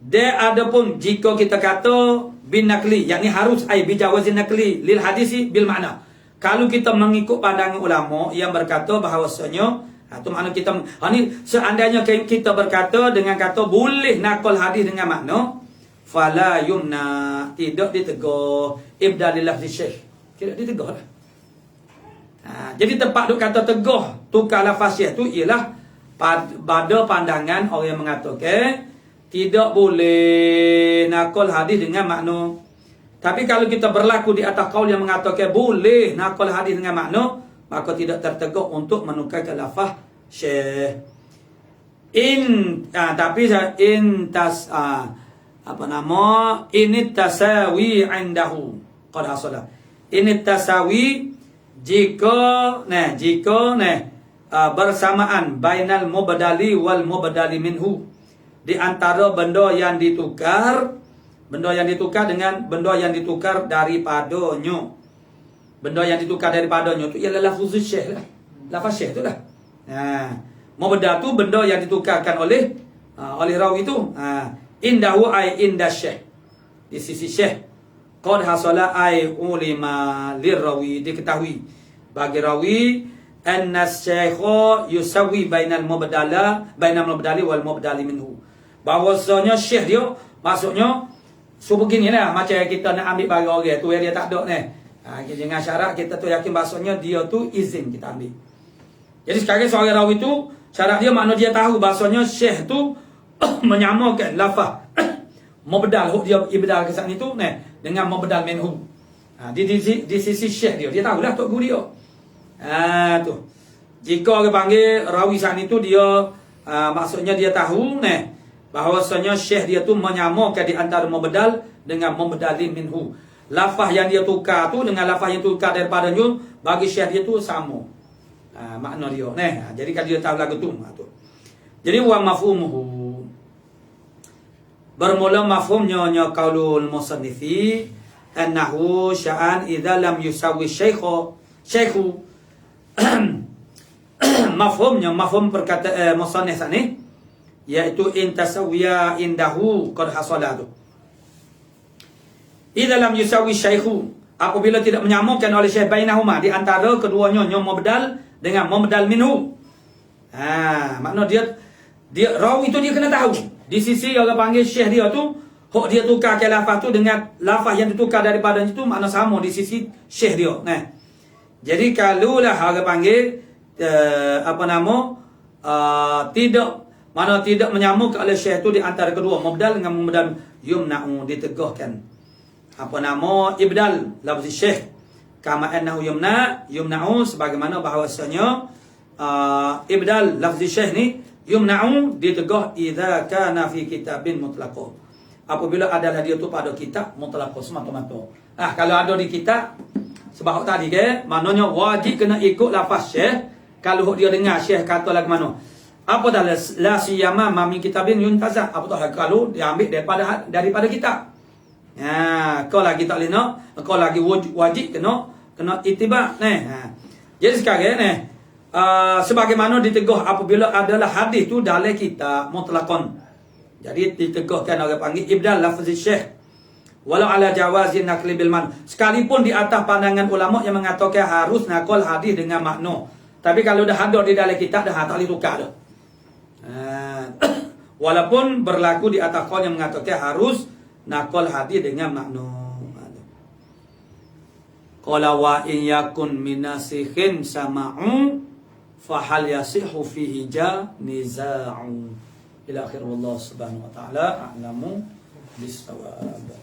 Dia adapun jika kita kata bin nakli, yakni harus bijawazin nakli lil hadisi bil makna. Kalau kita mengikut pandangan ulama yang berkata bahawasanya itu makna kita ni seandainya kita berkata dengan kata boleh nakal hadis dengan makna, fala yumna, tidak ditegur ibdal lafzi syekh, tidak ditegur lah. Jadi tempat duk kata teguh tukar lafaz syekh tu ialah pada pandangan orang yang mengatakan tidak boleh nakal hadis dengan makna. Tapi kalau kita berlaku di atas kaul yang mengatakan boleh nakal hadis dengan makna, maka tidak tertegur untuk menukarkan lafaz syekh. Tapi ini tasawi indahu qad hasala. Ini tasawi jika bersamaan bainal mubdali wal mubdali minhu, di antara benda yang ditukar dengan benda yang ditukar daripadanya. Benda yang ditukar daripadanya tu ialah lafaz syekh lah. Lafaz syekh tu lah. Mubdal tu benda yang ditukarkan oleh rawi tu. Indahu ay inda syekh, di sisi syekh. Qad hasala ay ulima lirawi, diketahui bagi rawi anna syekha yusawi bainal mubdali wal mubdali minhu, bahwasanya syekh dia maksudnya beginilah, macam kita nak ambil bagi orang tu yang dia tak ada ni, dengan syarat kita tu yakin bahasanya dia tu izin kita ambil. Jadi sekarang seorang rawi tu syarat dia makna dia tahu bahasanya syekh tu menyamakan lafaz mubdal huk dia ibdal ke sana tu dengan mubdal minhu. Di sisi syekh dia tahulah tok guru dia. Tu. Jika orang panggil rawi sana tu dia maksudnya dia tahu bahawasanya syekh dia tu menyamakan di antara mubdal dengan mubdal minhu. Lafaz yang dia tukar tu dengan lafaz yang tukar daripadanya bagi syekh dia tu sama. Makna dia jadi kalau dia tahu lagu tu Jadi wa mafhumuhu, bermula mafhumnya qaulul musannifi annahu sya'an idza lam yusawi syekhu mafhum perkataan musannif ni iaitu intasawiya indahu qad hasalatu. Idza lam yusawi syekhu, apabila tidak menyamakan oleh syekh bainahuma, di antara keduanya mubdal dengan mubdal minhu. Makna dia rawi tu dia kena tahu di sisi orang panggil syekh dia tu, hok dia tukar ke lafaz tu dengan lafaz yang ditukar daripada itu makna sama di sisi syekh dia. Jadi kalau lah orang panggil tidak menyamuk oleh syekh tu di antara kedua mubdal dengan mubdal, yumna'u, diteguhkan ibdal lafzi syekh kama annahu yumna'u, sebagaimana bahawasanya ibdal lafzi syekh ni yumna'u, diteguh idza kana fi kitabin mutlaqah, apabila adalah dia tu pada kitab mutlaqah semata-mata. Kalau ada di kitab sebab tadi ke maknanya wajib kena ikut lafaz syekh. Kalau dia dengar syekh kata lagu mana, apa dah la siyama ma min kitabin yuntaza, apa dah kalau dia ambil daripada kitab. Kau lagi tak boleh nak, kau lagi wajib kena ittiba. Jadi sekarang sebagaimana diteguh apabila adalah hadis tu dalam kitab mutlaqan. Jadi diteguhkan orang panggil ibdal lafzi syekh walau ala jawazin naqli bil man, sekalipun di atas pandangan ulama yang mengatakan harus nakal hadis dengan makna. Tapi kalau dah ada di dalam kitab dah tak boleh tukar dah. Walaupun berlaku di atas kaul yang mengatakan harus nakal hadis dengan makna. Qala wa in yakun minasikhin sama'u fahal yasihu fihi niza'u ila akhir. Wallahu subhanahu wa ta'ala a'lamu bis-shawab.